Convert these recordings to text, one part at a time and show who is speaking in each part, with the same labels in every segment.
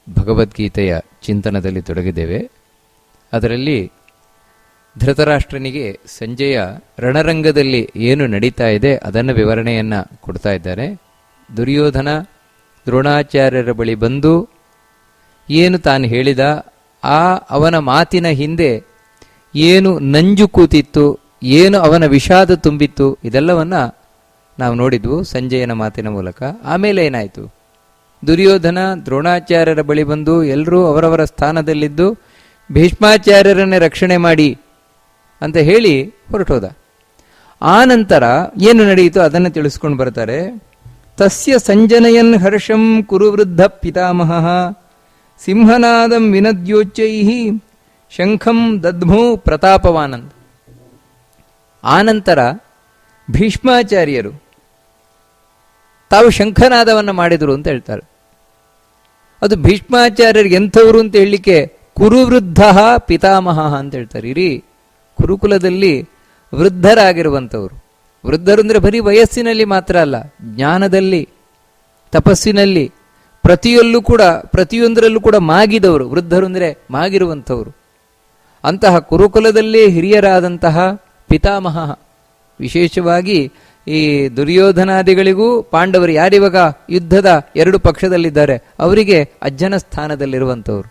Speaker 1: ಭಗವದ್ಗೀತೆಯ ಚಿಂತನದಲ್ಲಿ ತೊಡಗಿದ್ದೇವೆ. ಅದರಲ್ಲಿ ಧೃತರಾಷ್ಟ್ರನಿಗೆ ಸಂಜೆಯ ರಣರಂಗದಲ್ಲಿ ಏನು ನಡೀತಾ ಇದೆ ಅದನ್ನು ವಿವರಣೆಯನ್ನು ಕೊಡ್ತಾ ಇದ್ದಾರೆ. ದುರ್ಯೋಧನ ದ್ರೋಣಾಚಾರ್ಯರ ಬಳಿ ಬಂದು ಏನು ತಾನು ಹೇಳಿದ, ಅವನ ಮಾತಿನ ಹಿಂದೆ ಏನು ನಂಜು ಕೂತಿತ್ತು, ಏನು ಅವನ ವಿಷಾದ ತುಂಬಿತ್ತು, ಇದೆಲ್ಲವನ್ನು ನಾವು ನೋಡಿದ್ವು ಸಂಜಯನ ಮಾತಿನ ಮೂಲಕ. ಆಮೇಲೆ ಏನಾಯಿತು, ದುರ್ಯೋಧನ ದ್ರೋಣಾಚಾರ್ಯರ ಬಳಿ ಬಂದು ಎಲ್ಲರೂ ಅವರವರ ಸ್ಥಾನದಲ್ಲಿದ್ದು ಭೀಷ್ಮಾಚಾರ್ಯರನ್ನೇ ರಕ್ಷಣೆ ಮಾಡಿ ಅಂತ ಹೇಳಿ ಹೊರಟೋದ. ಆ ನಂತರ ಏನು ನಡೆಯಿತು ಅದನ್ನು ತಿಳಿಸ್ಕೊಂಡು ಬರ್ತಾರೆ. ತಸ್ಯ ಸಂಜನಯನ್ ಹರ್ಷಂ ಕುರುವೃದ್ಧ ಪಿತಾಮಹ ಸಿಂಹನಾದಂ ವಿನದ್ಯೋಚ್ಚೈ ಶಂಖಂ ದದ್ಮೋ ಪ್ರತಾಪವಾನಂದ್. ಆನಂತರ ಭೀಷ್ಮಾಚಾರ್ಯರು ತಾವು ಶಂಖನಾದವನ್ನು ಮಾಡಿದರು ಅಂತ ಹೇಳ್ತಾರೆ. ಅದು ಭೀಷ್ಮಾಚಾರ್ಯರಿಗೆ ಎಂಥವರು ಅಂತ ಹೇಳಲಿಕ್ಕೆ ಕುರುವೃದ್ಧ ಪಿತಾಮಹ ಅಂತ ಹೇಳ್ತಾರೆ. ಇಡೀ ಕುರುಕುಲದಲ್ಲಿ ವೃದ್ಧರಾಗಿರುವಂಥವರು. ವೃದ್ಧರು ಅಂದರೆ ಬರೀ ವಯಸ್ಸಿನಲ್ಲಿ ಮಾತ್ರ ಅಲ್ಲ, ಜ್ಞಾನದಲ್ಲಿ, ತಪಸ್ಸಿನಲ್ಲಿ, ಪ್ರತಿಯೊಂದರಲ್ಲೂ ಕೂಡ ಮಾಗಿದವರು. ವೃದ್ಧರು ಅಂದರೆ ಮಾಗಿರುವಂಥವರು. ಅಂತಹ ಕುರುಕುಲದಲ್ಲೇ ಹಿರಿಯರಾದಂತಹ ಪಿತಾಮಹ, ವಿಶೇಷವಾಗಿ ಈ ದುರ್ಯೋಧನಾದಿಗಳಿಗೂ ಪಾಂಡವರು ಯಾರಿವಾಗ ಯುದ್ಧದ ಎರಡು ಪಕ್ಷದಲ್ಲಿದ್ದಾರೆ ಅವರಿಗೆ ಅಜ್ಜನ ಸ್ಥಾನದಲ್ಲಿರುವಂಥವರು.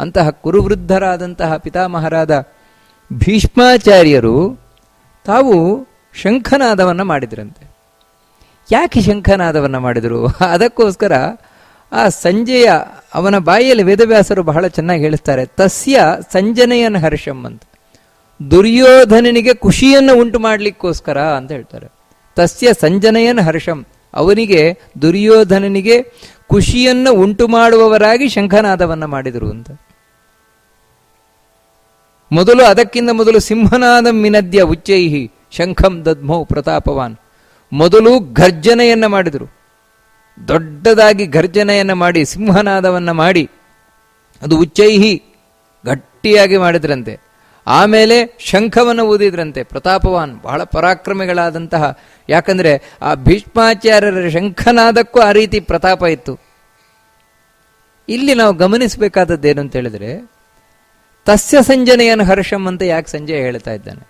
Speaker 1: ಅಂತಹ ಕುರುವೃದ್ಧರಾದಂತಹ ಪಿತಾಮಹರಾದ ಭೀಷ್ಮಾಚಾರ್ಯರು ತಾವು ಶಂಖನಾದವನ್ನು ಮಾಡಿದ್ರಂತೆ. ಯಾಕೆ ಶಂಖನಾದವನ್ನು ಮಾಡಿದರು? ಅದಕ್ಕೋಸ್ಕರ ಆ ಸಂಜೆಯ ಅವನ ಬಾಯಿಯಲ್ಲಿ ವೇದವ್ಯಾಸರು ಬಹಳ ಚೆನ್ನಾಗಿ ಹೇಳಿಸ್ತಾರೆ. ತಸ್ಯ ಸಂಜನೆಯನ್ ಹರ್ಷಂ ಅಂತ, ದುರ್ಯೋಧನನಿಗೆ ಖುಷಿಯನ್ನು ಉಂಟು ಮಾಡಲಿಕ್ಕೋಸ್ಕರ ಅಂತ ಹೇಳ್ತಾರೆ. ತಸ್ಯ ಸಂಜನೆಯನ್ ಹರ್ಷಂ, ಅವನಿಗೆ ದುರ್ಯೋಧನನಿಗೆ ಖುಷಿಯನ್ನು ಉಂಟು ಮಾಡುವವರಾಗಿ ಶಂಖನಾದವನ್ನು ಮಾಡಿದರು ಅಂತ. ಅದಕ್ಕಿಂತ ಮೊದಲು ಸಿಂಹನಾದಂ ವಿನದ್ಯ ಉಚ್ಚೈಹಿ ಶಂಖಂ ದದ್ಮೌ ಪ್ರತಾಪವಾನ್. ಮೊದಲು ಘರ್ಜನೆಯನ್ನು ಮಾಡಿದರು, ದೊಡ್ಡದಾಗಿ ಘರ್ಜನೆಯನ್ನು ಮಾಡಿ ಸಿಂಹನಾದವನ್ನು ಮಾಡಿ ಅದು ಉಚ್ಚೈಹಿ ಗಟ್ಟಿಯಾಗಿ ಮಾಡಿದ್ರಂತೆ. ಆಮೇಲೆ ಶಂಖವನ್ನು ಊದಿದ್ರಂತೆ. ಪ್ರತಾಪವಾನ್, ಬಹಳ ಪರಾಕ್ರಮಿಗಳಾದಂತಹ. ಯಾಕಂದ್ರೆ ಆ ಭೀಷ್ಮಾಚಾರ್ಯರ ಶಂಖನಾದಕ್ಕೂ ಆ ರೀತಿ ಪ್ರತಾಪ ಇತ್ತು. ಇಲ್ಲಿ ನಾವು ಗಮನಿಸಬೇಕಾದದ್ದೇನು ಅಂತ ಹೇಳಿದ್ರೆ, ತಸ್ಯ ಸಂಜನೆಯನ್ನು ಹರ್ಷಂ ಅಂತ ಯಾಕೆ ಸಂಜಯ ಹೇಳ್ತಾ ಇದ್ದಾನೆ?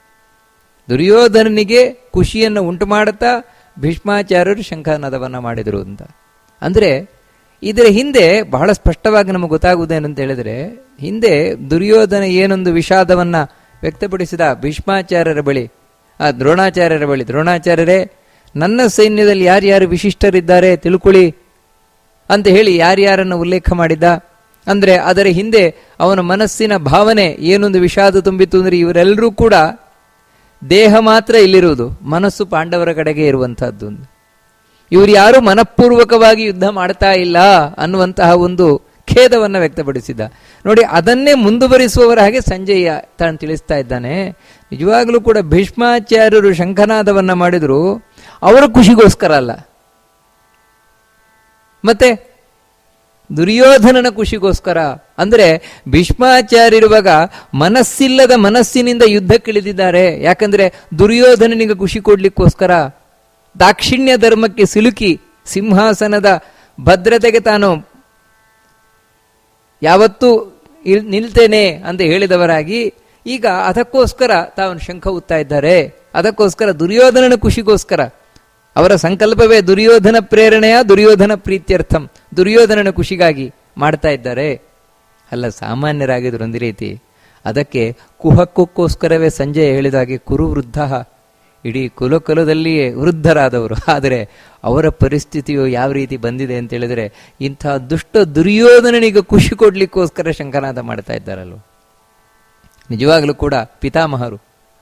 Speaker 1: ದುರ್ಯೋಧನನಿಗೆ ಖುಷಿಯನ್ನು ಉಂಟು ಮಾಡುತ್ತಾ ಭೀಷ್ಮಾಚಾರ್ಯರು ಶಂಖನಾದವನ್ನು ಮಾಡಿದರು ಅಂತ. ಅಂದರೆ ಇದರ ಹಿಂದೆ ಬಹಳ ಸ್ಪಷ್ಟವಾಗಿ ನಮಗೆ ಗೊತ್ತಾಗುವುದೇನು ಅಂತ ಹೇಳಿದ್ರೆ, ಹಿಂದೆ ದುರ್ಯೋಧನ ಏನೊಂದು ವಿಷಾದವನ್ನು ವ್ಯಕ್ತಪಡಿಸಿದ ಭೀಷ್ಮಾಚಾರ್ಯರ ಬಳಿ, ದ್ರೋಣಾಚಾರ್ಯರ ಬಳಿ, ದ್ರೋಣಾಚಾರ್ಯರೇ ನನ್ನ ಸೈನ್ಯದಲ್ಲಿ ಯಾರ್ಯಾರು ವಿಶಿಷ್ಟರಿದ್ದಾರೆ ತಿಳ್ಕೊಳ್ಳಿ ಅಂತ ಹೇಳಿ ಯಾರ್ಯಾರನ್ನು ಉಲ್ಲೇಖ ಮಾಡಿದ್ದ. ಅಂದರೆ ಅದರ ಹಿಂದೆ ಅವನ ಮನಸ್ಸಿನ ಭಾವನೆ ಏನೊಂದು ವಿಷಾದ ತುಂಬಿತ್ತು ಅಂದರೆ, ಇವರೆಲ್ಲರೂ ಕೂಡ ದೇಹ ಮಾತ್ರ ಇಲ್ಲಿರುವುದು, ಮನಸ್ಸು ಪಾಂಡವರ ಕಡೆಗೆ ಇರುವಂತಹದ್ದು. ಇವರು ಯಾರು ಮನಃಪೂರ್ವಕವಾಗಿ ಯುದ್ಧ ಮಾಡ್ತಾ ಇಲ್ಲ ಅನ್ನುವಂತಹ ಒಂದು ಖೇದವನ್ನು ವ್ಯಕ್ತಪಡಿಸಿದ. ನೋಡಿ, ಅದನ್ನೇ ಮುಂದುವರಿಸುವವರ ಹಾಗೆ ಸಂಜಯ ತಾನು ತಿಳಿಸ್ತಾ ಇದ್ದಾನೆ. ನಿಜವಾಗಲೂ ಕೂಡ ಭೀಷ್ಮಾಚಾರ್ಯರು ಶಂಖನಾದವನ್ನು ಮಾಡಿದ್ರು ಅವರ ಖುಷಿಗೋಸ್ಕರ ಅಲ್ಲ, ಮತ್ತೆ ದುರ್ಯೋಧನನ ಖುಷಿಗೋಸ್ಕರ. ಅಂದರೆ ಭೀಷ್ಮಾಚಾರ್ಯರಿರುವಾಗ ಮನಸ್ಸಿಲ್ಲದ ಮನಸ್ಸಿನಿಂದ ಯುದ್ಧಕ್ಕಿಳಿದಿದ್ದಾರೆ. ಯಾಕಂದ್ರೆ ದುರ್ಯೋಧನನಿಗೆ ಖುಷಿ ಕೊಡ್ಲಿಕ್ಕೋಸ್ಕರ, ದಾಕ್ಷಿಣ್ಯ ಧರ್ಮಕ್ಕೆ ಸಿಲುಕಿ ಸಿಂಹಾಸನದ ಭದ್ರತೆಗೆ ತಾನು ಯಾವತ್ತೂ ನಿಲ್ತೇನೆ ಅಂತ ಹೇಳಿದವರಾಗಿ ಈಗ ಅದಕ್ಕೋಸ್ಕರ ತಾವು ಶಂಖ ಉತ್ತಾ ಇದ್ದಾರೆ. ಅದಕ್ಕೋಸ್ಕರ ದುರ್ಯೋಧನನ ಖುಷಿಗೋಸ್ಕರ. ಅವರ ಸಂಕಲ್ಪವೇ ದುರ್ಯೋಧನ ಪ್ರೇರಣೆಯ ದುರ್ಯೋಧನ ಪ್ರೀತ್ಯರ್ಥಂ, ದುರ್ಯೋಧನನ ಖುಷಿಗಾಗಿ ಮಾಡ್ತಾ ಇದ್ದಾರೆ. ಅಲ್ಲ, ಸಾಮಾನ್ಯರಾಗಿದ್ರು ಒಂದು ರೀತಿ. ಅದಕ್ಕೆ ಕುಹಕ್ಕೋಸ್ಕರವೇ ಸಂಜಯ ಹೇಳಿದಾಗೆ ಕುರುವೃದ್ಧ, ಇಡೀ ಕುಲಕುಲದಲ್ಲಿಯೇ ವೃದ್ಧರಾದವರು. ಆದರೆ ಅವರ ಪರಿಸ್ಥಿತಿಯು ಯಾವ ರೀತಿ ಬಂದಿದೆ ಅಂತ ಹೇಳಿದ್ರೆ, ಇಂಥ ದುಷ್ಟ ದುರ್ಯೋಧನನಿಗೆ ಖುಷಿ ಕೊಡ್ಲಿಕ್ಕೋಸ್ಕರ ಶಂಖನಾದ ಮಾಡ್ತಾ ಇದ್ದಾರಲ್ವ. ನಿಜವಾಗಲೂ ಕೂಡ ಪಿತಾಮಹರು,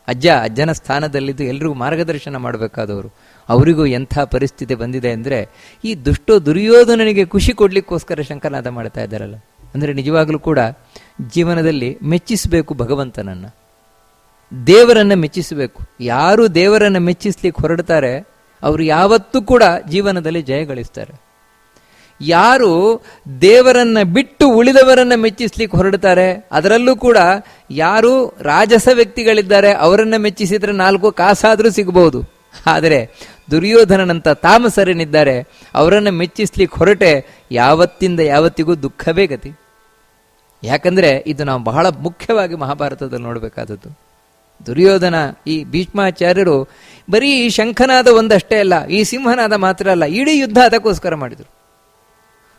Speaker 1: ಅಜ್ಜನ ಸ್ಥಾನದಲ್ಲಿದ್ದು ಎಲ್ರಿಗೂ ಮಾರ್ಗದರ್ಶನ ಮಾಡಬೇಕಾದವರು, ಅವರಿಗೂ ಎಂಥ ಪರಿಸ್ಥಿತಿ ಬಂದಿದೆ ಅಂದರೆ, ಈ ದುರ್ಯೋಧನನಿಗೆ ಖುಷಿ ಕೊಡ್ಲಿಕ್ಕೋಸ್ಕರ ಶಂಖನಾದ ಮಾಡ್ತಾ ಇದ್ದಾರಲ್ಲ. ಅಂದರೆ ನಿಜವಾಗಲೂ ಕೂಡ ಜೀವನದಲ್ಲಿ ಮೆಚ್ಚಿಸಬೇಕು ಭಗವಂತನನ್ನು, ದೇವರನ್ನ ಮೆಚ್ಚಿಸಬೇಕು. ಯಾರು ದೇವರನ್ನು ಮೆಚ್ಚಿಸ್ಲಿಕ್ಕೆ ಹೊರಡ್ತಾರೆ ಅವರು ಯಾವತ್ತೂ ಕೂಡ ಜೀವನದಲ್ಲಿ ಜಯ ಗಳಿಸ್ತಾರೆ. ಯಾರು ದೇವರನ್ನ ಬಿಟ್ಟು ಉಳಿದವರನ್ನ ಮೆಚ್ಚಿಸ್ಲಿಕ್ಕೆ ಹೊರಡ್ತಾರೆ, ಅದರಲ್ಲೂ ಕೂಡ ಯಾರು ರಾಜಸ ವ್ಯಕ್ತಿಗಳಿದ್ದಾರೆ ಅವರನ್ನ ಮೆಚ್ಚಿಸಿದ್ರೆ 4 ಕಾಸಾದ್ರೂ ಸಿಗಬಹುದು. ಆದರೆ ದುರ್ಯೋಧನನಂತ ತಾಮಸರೇನಿದ್ದಾರೆ ಅವರನ್ನು ಮೆಚ್ಚಿಸ್ಲಿಕ್ಕೆ ಹೊರಟೆ ಯಾವತ್ತಿಂದ ಯಾವತ್ತಿಗೂ ದುಃಖವೇ ಗತಿ. ಯಾಕಂದ್ರೆ ಇದು ನಾವು ಬಹಳ ಮುಖ್ಯವಾಗಿ ಮಹಾಭಾರತದಲ್ಲಿ ನೋಡಬೇಕಾದದ್ದು. ದುರ್ಯೋಧನ, ಈ ಭೀಷ್ಮಾಚಾರ್ಯರು ಬರೀ ಈ ಶಂಖನಾದ ಒಂದಷ್ಟೇ ಅಲ್ಲ, ಈ ಸಿಂಹನಾದ ಮಾತ್ರ ಅಲ್ಲ, ಇಡೀ ಯುದ್ಧ ಅದಕ್ಕೋಸ್ಕರ ಮಾಡಿದರು,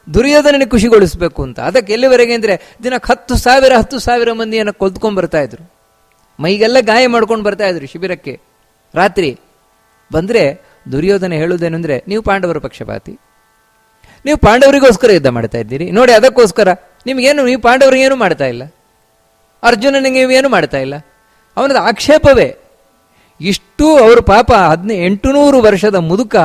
Speaker 1: ದುರ್ಯೋಧನನಿಗೆ ಖುಷಿಗೊಳಿಸಬೇಕು ಅಂತ. ಅದಕ್ಕೆ ಎಲ್ಲಿವರೆಗೆ ಅಂದರೆ ದಿನಕ್ಕೆ 10,000 ಮಂದಿಯನ್ನು ಕೊಲ್ತ್ಕೊಂಡು ಬರ್ತಾ ಇದ್ರು, ಮೈಗೆಲ್ಲ ಗಾಯ ಮಾಡ್ಕೊಂಡು ಬರ್ತಾ ಇದ್ರು ಶಿಬಿರಕ್ಕೆ. ರಾತ್ರಿ ಬಂದರೆ ದುರ್ಯೋಧನ ಹೇಳುವುದೇನೆಂದರೆ, ನೀವು ಪಾಂಡವರ ಪಕ್ಷಪಾತಿ, ನೀವು ಪಾಂಡವರಿಗೋಸ್ಕರ ಯುದ್ಧ ಮಾಡ್ತಾ ಇದ್ದೀರಿ ನೋಡಿ, ಅದಕ್ಕೋಸ್ಕರ ನಿಮಗೇನು, ನೀವು ಪಾಂಡವರಿಗೆ ಏನು ಮಾಡ್ತಾ ಇಲ್ಲ, ಅರ್ಜುನನಿಗೆ ನೀವೇನು ಮಾಡ್ತಾ ಇಲ್ಲ, ಅವನದು ಆಕ್ಷೇಪವೇ. ಇಷ್ಟು ಅವರು ಪಾಪ 800 ವರ್ಷದ ಮುದುಕ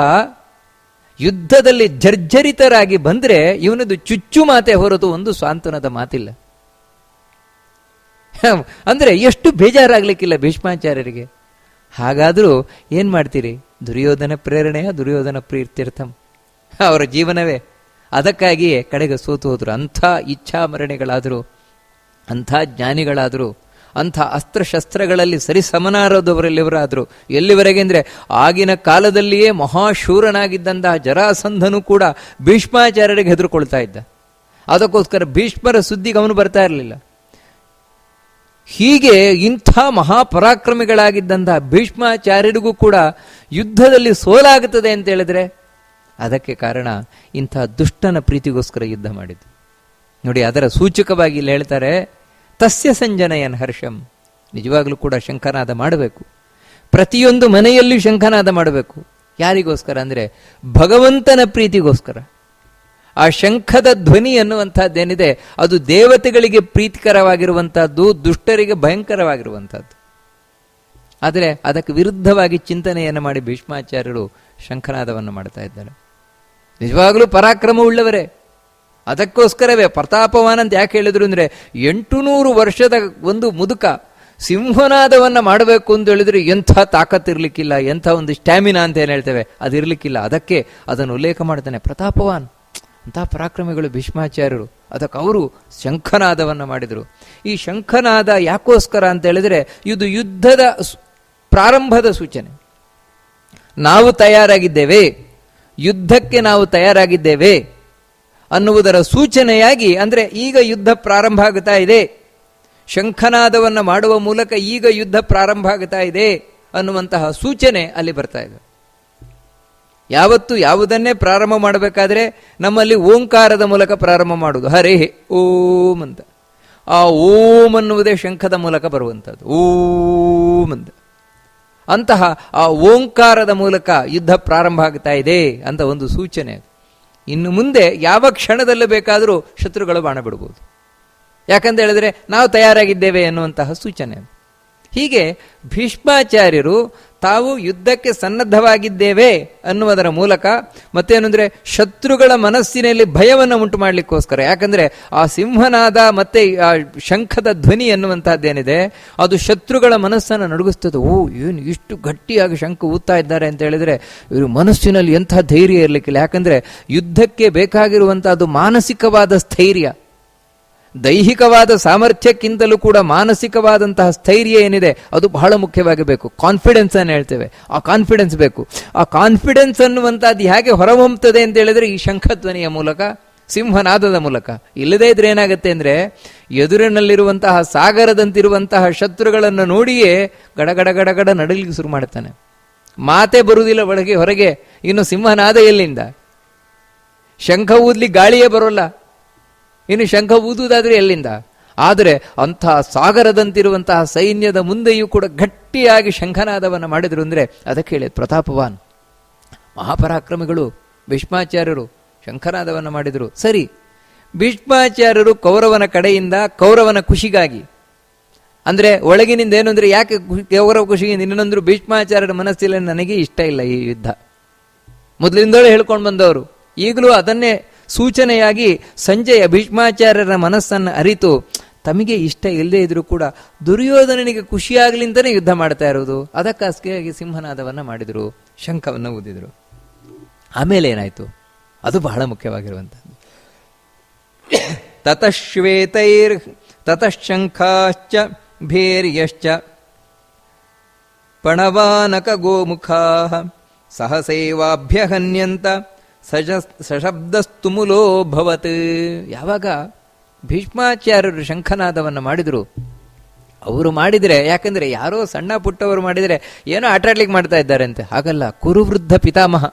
Speaker 1: ಯುದ್ಧದಲ್ಲಿ ಜರ್ಜರಿತರಾಗಿ ಬಂದರೆ ಇವನದು ಚುಚ್ಚು ಮಾತೆ ಹೊರತು ಒಂದು ಸ್ವಾಂತನದ ಮಾತಿಲ್ಲ. ಅಂದರೆ ಎಷ್ಟು ಬೇಜಾರಾಗ್ಲಿಕ್ಕಿಲ್ಲ ಭೀಷ್ಮಾಚಾರ್ಯರಿಗೆ. ಹಾಗಾದರೂ ಏನು ಮಾಡ್ತೀರಿ, ದುರ್ಯೋಧನ ಪ್ರೇರಣೆಯ ದುರ್ಯೋಧನ ಪ್ರೀತ್ಯರ್ಥಂ ಅವರ ಜೀವನವೇ. ಅದಕ್ಕಾಗಿಯೇ ಕಡೆಗೆ ಸೋತು ಹೋದರು. ಅಂಥ ಇಚ್ಛಾಮರಣೆಗಳಾದರು, ಅಂಥ ಜ್ಞಾನಿಗಳಾದರು, ಅಂಥ ಅಸ್ತ್ರಶಸ್ತ್ರಗಳಲ್ಲಿ ಸರಿಸಮನಾರದವರೆಲ್ಲಿವರಾದರು. ಎಲ್ಲಿವರೆಗೆ ಅಂದರೆ ಆಗಿನ ಕಾಲದಲ್ಲಿಯೇ ಮಹಾಶೂರನಾಗಿದ್ದಂತಹ ಜರಾಸಂಧನು ಕೂಡ ಭೀಷ್ಮಾಚಾರ್ಯರಿಗೆ ಹೆದರುಕೊಳ್ತಾ ಇದ್ದ. ಅದಕ್ಕೋಸ್ಕರ ಭೀಷ್ಮರ ಸುದ್ದಿಗೆ ಅವನು ಬರ್ತಾ ಇರಲಿಲ್ಲ. ಹೀಗೆ ಇಂಥ ಮಹಾಪರಾಕ್ರಮಿಗಳಾಗಿದ್ದಂತಹ ಭೀಷ್ಮಾಚಾರ್ಯರಿಗೂ ಕೂಡ ಯುದ್ಧದಲ್ಲಿ ಸೋಲಾಗುತ್ತದೆ ಅಂತ ಹೇಳಿದ್ರೆ ಅದಕ್ಕೆ ಕಾರಣ ಇಂಥ ದುಷ್ಟನ ಪ್ರೀತಿಗೋಸ್ಕರ ಯುದ್ಧ ಮಾಡಿದ್ದು. ನೋಡಿ, ಅದರ ಸೂಚಕವಾಗಿ ಇಲ್ಲಿ ಹೇಳ್ತಾರೆ, ತಸ್ಯ ಸಂಜನಯನ್ ಹರ್ಷಂ. ನಿಜವಾಗ್ಲೂ ಕೂಡ ಶಂಖನಾದ ಮಾಡಬೇಕು, ಪ್ರತಿಯೊಂದು ಮನೆಯಲ್ಲೂ ಶಂಖನಾದ ಮಾಡಬೇಕು. ಯಾರಿಗೋಸ್ಕರ ಅಂದರೆ ಭಗವಂತನ ಪ್ರೀತಿಗೋಸ್ಕರ. ಆ ಶಂಖದ ಧ್ವನಿ ಅನ್ನುವಂಥದ್ದೇನಿದೆ ಅದು ದೇವತೆಗಳಿಗೆ ಪ್ರೀತಿಕರವಾಗಿರುವಂಥದ್ದು, ದುಷ್ಟರಿಗೆ ಭಯಂಕರವಾಗಿರುವಂಥದ್ದು. ಆದರೆ ಅದಕ್ಕೆ ವಿರುದ್ಧವಾಗಿ ಚಿಂತನೆಯನ್ನು ಮಾಡಿ ಭೀಷ್ಮಾಚಾರ್ಯರು ಶಂಖನಾದವನ್ನು ಮಾಡ್ತಾ ಇದ್ದಾರೆ. ನಿಜವಾಗಲೂ ಪರಾಕ್ರಮವುಳ್ಳವರೇ. ಅದಕ್ಕೋಸ್ಕರವೇ ಪ್ರತಾಪವಾನ್ ಅಂತ ಯಾಕೆ ಹೇಳಿದ್ರು ಅಂದರೆ 800 ವರ್ಷದ ಒಂದು ಮುದುಕ ಸಿಂಹನಾದವನ್ನು ಮಾಡಬೇಕು ಅಂತ ಹೇಳಿದ್ರೆ ಎಂಥ ತಾಕತ್ತಿರ್ಲಿಕ್ಕಿಲ್ಲ, ಎಂಥ ಒಂದು ಸ್ಟ್ಯಾಮಿನಾ ಅಂತ ಏನು ಹೇಳ್ತೇವೆ ಅದಿರ್ಲಿಕ್ಕಿಲ್ಲ. ಅದಕ್ಕೆ ಅದನ್ನು ಉಲ್ಲೇಖ ಮಾಡ್ತಾನೆ, ಪ್ರತಾಪವಾನ್ ಅಂಥ ಪರಾಕ್ರಮಿಗಳು ಭೀಷ್ಮಾಚಾರ್ಯರು. ಅದಕ್ಕೆ ಅವರು ಶಂಖನಾದವನ್ನು ಮಾಡಿದರು. ಈ ಶಂಖನಾದ ಯಾಕೋಸ್ಕರ ಅಂತ ಹೇಳಿದ್ರೆ ಇದು ಯುದ್ಧದ ಪ್ರಾರಂಭದ ಸೂಚನೆ. ನಾವು ತಯಾರಾಗಿದ್ದೇವೆ, ಯುದ್ಧಕ್ಕೆ ನಾವು ತಯಾರಾಗಿದ್ದೇವೆ ಅನ್ನುವುದರ ಸೂಚನೆಯಾಗಿ, ಅಂದರೆ ಈಗ ಯುದ್ಧ ಪ್ರಾರಂಭ ಆಗುತ್ತಾ ಇದೆ, ಶಂಖನಾದವನ್ನು ಮಾಡುವ ಮೂಲಕ ಈಗ ಯುದ್ಧ ಪ್ರಾರಂಭ ಆಗುತ್ತಾ ಇದೆ ಅನ್ನುವಂತಹ ಸೂಚನೆ ಅಲ್ಲಿ ಬರ್ತಾ ಇದೆ. ಯಾವತ್ತು ಯಾವುದನ್ನೇ ಪ್ರಾರಂಭ ಮಾಡಬೇಕಾದ್ರೆ ನಮ್ಮಲ್ಲಿ ಓಂಕಾರದ ಮೂಲಕ ಪ್ರಾರಂಭ ಮಾಡುವುದು, ಹರೇ ಓಂ ಅಂತ. ಆ ಓಂ ಅನ್ನುವುದೇ ಶಂಖದ ಮೂಲಕ ಬರುವಂಥದ್ದು, ಓಂ ಅಂತ. ಅಂತಹ ಆ ಓಂಕಾರದ ಮೂಲಕ ಯುದ್ಧ ಪ್ರಾರಂಭ ಆಗ್ತಾ ಇದೆ ಅಂತ ಒಂದು ಸೂಚನೆ. ಇನ್ನು ಮುಂದೆ ಯಾವ ಕ್ಷಣದಲ್ಲೂ ಬೇಕಾದರೂ ಶತ್ರುಗಳು ಬಾಣ ಬಿಡ್ಬೋದು, ಯಾಕಂತ ಹೇಳಿದ್ರೆ ನಾವು ತಯಾರಾಗಿದ್ದೇವೆ ಎನ್ನುವಂತಹ ಸೂಚನೆ. ಹೀಗೆ ಭೀಷ್ಮಾಚಾರ್ಯರು ತಾವು ಯುದ್ಧಕ್ಕೆ ಸನ್ನದ್ಧವಾಗಿದ್ದೇವೆ ಅನ್ನುವುದರ ಮೂಲಕ ಮತ್ತೇನೆಂದರೆ ಶತ್ರುಗಳ ಮನಸ್ಸಿನಲ್ಲಿ ಭಯವನ್ನು ಉಂಟು ಮಾಡಲಿಕ್ಕೋಸ್ಕರ. ಯಾಕಂದರೆ ಆ ಸಿಂಹನಾದ ಮತ್ತೆ ಆ ಶಂಖದ ಧ್ವನಿ ಎನ್ನುವಂತಹದ್ದೇನಿದೆ ಅದು ಶತ್ರುಗಳ ಮನಸ್ಸನ್ನು ನಡುಗಿಸ್ತದೆ. ಓ, ಏನು ಇಷ್ಟು ಗಟ್ಟಿಯಾಗಿ ಶಂಖ ಊದ್ತಾ ಇದ್ದಾರೆ ಅಂತ ಹೇಳಿದರೆ ಇವರು ಮನಸ್ಸಿನಲ್ಲಿ ಎಂಥ ಧೈರ್ಯ ಇರಲಿಕ್ಕಿಲ್ಲ. ಯಾಕಂದರೆ ಯುದ್ಧಕ್ಕೆ ಬೇಕಾಗಿರುವಂತಹದ್ದು ಮಾನಸಿಕವಾದ ಸ್ಥೈರ್ಯ. ದೈಹಿಕವಾದ ಸಾಮರ್ಥ್ಯಕ್ಕಿಂತಲೂ ಕೂಡ ಮಾನಸಿಕವಾದಂತಹ ಸ್ಥೈರ್ಯ ಏನಿದೆ ಅದು ಬಹಳ ಮುಖ್ಯವಾಗಿ ಬೇಕು. ಕಾನ್ಫಿಡೆನ್ಸ್ ಅನ್ನು ಹೇಳ್ತೇವೆ, ಆ ಕಾನ್ಫಿಡೆನ್ಸ್ ಬೇಕು. ಆ ಕಾನ್ಫಿಡೆನ್ಸ್ ಅನ್ನುವಂಥದ್ದು ಹೇಗೆ ಹೊರಹೊಮ್ಮುತ್ತದೆ ಅಂತ ಹೇಳಿದ್ರೆ ಈ ಶಂಖಧ್ವನಿಯ ಮೂಲಕ, ಸಿಂಹನಾದದ ಮೂಲಕ. ಇಲ್ಲದೇ ಇದ್ರೆ ಏನಾಗುತ್ತೆ ಅಂದರೆ ಎದುರಿನಲ್ಲಿರುವಂತಹ ಸಾಗರದಂತಿರುವಂತಹ ಶತ್ರುಗಳನ್ನು ನೋಡಿಯೇ ಗಡಗಡ ಗಡಗಡ ನಡಲಿಕ್ಕೆ ಶುರು ಮಾಡುತ್ತಾನೆ. ಮಾತೇ ಬರುವುದಿಲ್ಲ ಒಳಗೆ ಹೊರಗೆ. ಇನ್ನು ಸಿಂಹನಾದ ಎಲ್ಲಿಂದ? ಶಂಖ ಊದ್ಲಿ ಗಾಳಿಯೇ ಬರೋಲ್ಲ, ಇನ್ನು ಶಂಖ ಊದುವುದಾದ್ರೆ ಎಲ್ಲಿಂದ? ಆದರೆ ಅಂಥ ಸಾಗರದಂತಿರುವಂತಹ ಸೈನ್ಯದ ಮುಂದೆಯೂ ಕೂಡ ಗಟ್ಟಿಯಾಗಿ ಶಂಖನಾದವನ್ನು ಮಾಡಿದ್ರು ಅಂದರೆ ಅದಕ್ಕೆ ಹೇಳಿ ಪ್ರತಾಪವಾನ್, ಮಹಾಪರಾಕ್ರಮಿಗಳು ಭೀಷ್ಮಾಚಾರ್ಯರು ಶಂಖನಾದವನ್ನು ಮಾಡಿದರು. ಸರಿ, ಭೀಷ್ಮಾಚಾರ್ಯರು ಕೌರವನ ಕಡೆಯಿಂದ ಕೌರವನ ಖುಷಿಗಾಗಿ, ಅಂದರೆ ಒಳಗಿನಿಂದ ಏನು ಅಂದರೆ ಯಾಕೆ ಕೌರವ ಖುಷಿಯಿಂದ, ಇನ್ನೊಂದ್ರು ಭೀಷ್ಮಾಚಾರ್ಯರ ಮನಸ್ಸಿಲ್ಲ ನನಗೆ ಇಷ್ಟ ಇಲ್ಲ ಈ ಯುದ್ಧ, ಮೊದಲಿಂದಲೇ ಹೇಳ್ಕೊಂಡು ಬಂದವರು. ಈಗಲೂ ಅದನ್ನೇ ಸೂಚನೆಯಾಗಿ ಸಂಜಯ ಭೀಷ್ಮಾಚಾರ್ಯರ ಮನಸ್ಸನ್ನು ಅರಿತು ತಮಗೆ ಇಷ್ಟ ಇಲ್ಲದೆ ಇದ್ರೂ ಕೂಡ ದುರ್ಯೋಧನನಿಗೆ ಖುಷಿಯಾಗಲಿ ಅಂತಲೇ ಯುದ್ಧ ಮಾಡ್ತಾ ಇರೋದು. ಅದಕ್ಕಾಗಿ ಸಿಂಹನಾದವನ್ನು ಮಾಡಿದರು, ಶಂಖವನ್ನು ಊದಿದರು. ಆಮೇಲೆ ಏನಾಯಿತು ಅದು ಬಹಳ ಮುಖ್ಯವಾಗಿರುವಂಥದ್ದು. ತತಶ್ವೇತೈರ್ ತತಃಶಂಖಾಶ್ಚ ಭೇರ್ಯಶ್ಚ ಪಣವಾನಕ ಗೋಮುಖಾಃ ಸಹಸೇವಾಭ್ಯಹನ್ಯಂತ ಸಶಬ್ದಸ್ತುಮುಲೋ ಭವತ್. ಯಾವಾಗ ಭೀಷ್ಮಾಚಾರ್ಯರು ಶಂಖನಾದವನ್ನು ಮಾಡಿದರು, ಅವರು ಮಾಡಿದರೆ, ಯಾಕಂದ್ರೆ ಯಾರೋ ಸಣ್ಣ ಪುಟ್ಟವರು ಮಾಡಿದರೆ ಏನೋ ಆಟಾಡ್ಲಿಕ್ಕೆ ಮಾಡ್ತಾ ಇದ್ದಾರೆ ಅಂತೆ, ಹಾಗಲ್ಲ. ಕುರುವೃದ್ಧ ಪಿತಾಮಹ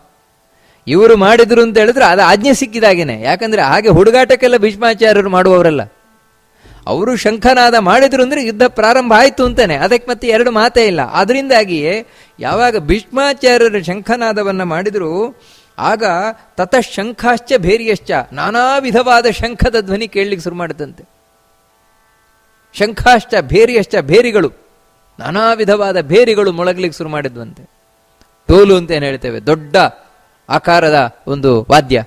Speaker 1: ಇವರು ಮಾಡಿದ್ರು ಅಂತ ಹೇಳಿದ್ರೆ ಅದು ಆಜ್ಞೆ ಸಿಕ್ಕಿದಾಗೇನೆ. ಯಾಕಂದ್ರೆ ಹಾಗೆ ಹುಡುಗಾಟಕ್ಕೆಲ್ಲ ಭೀಷ್ಮಾಚಾರ್ಯರು ಮಾಡುವವರಲ್ಲ. ಅವರು ಶಂಖನಾದ ಮಾಡಿದ್ರು ಅಂದ್ರೆ ಯುದ್ಧ ಪ್ರಾರಂಭ ಆಯ್ತು ಅಂತಾನೆ, ಅದಕ್ಕೆ ಮತ್ತೆ ಎರಡು ಮಾತೇ ಇಲ್ಲ. ಅದರಿಂದಾಗಿಯೇ ಯಾವಾಗ ಭೀಷ್ಮಾಚಾರ್ಯರು ಶಂಖನಾದವನ್ನ ಮಾಡಿದ್ರು ಆಗ ತತಃ ಶಂಖಾಶ್ಚ ಭೇರಿಯಶ್ಚ, ನಾನಾ ವಿಧವಾದ ಶಂಖದ ಧ್ವನಿ ಕೇಳಲಿಕ್ಕೆ ಶುರು ಮಾಡುತ್ತಂತೆ. ಶಂಖಾಶ್ಚ ಭೇರಿಯಶ್ಚ, ಭೇರಿಗಳು, ನಾನಾ ವಿಧವಾದ ಭೇರಿಗಳು ಮೊಳಗಲಿಕ್ಕೆ ಶುರು ಮಾಡಿದ್ವಂತೆ. ಟೋಲು ಅಂತ ಏನು ಹೇಳ್ತೇವೆ, ದೊಡ್ಡ ಆಕಾರದ ಒಂದು ವಾದ್ಯ,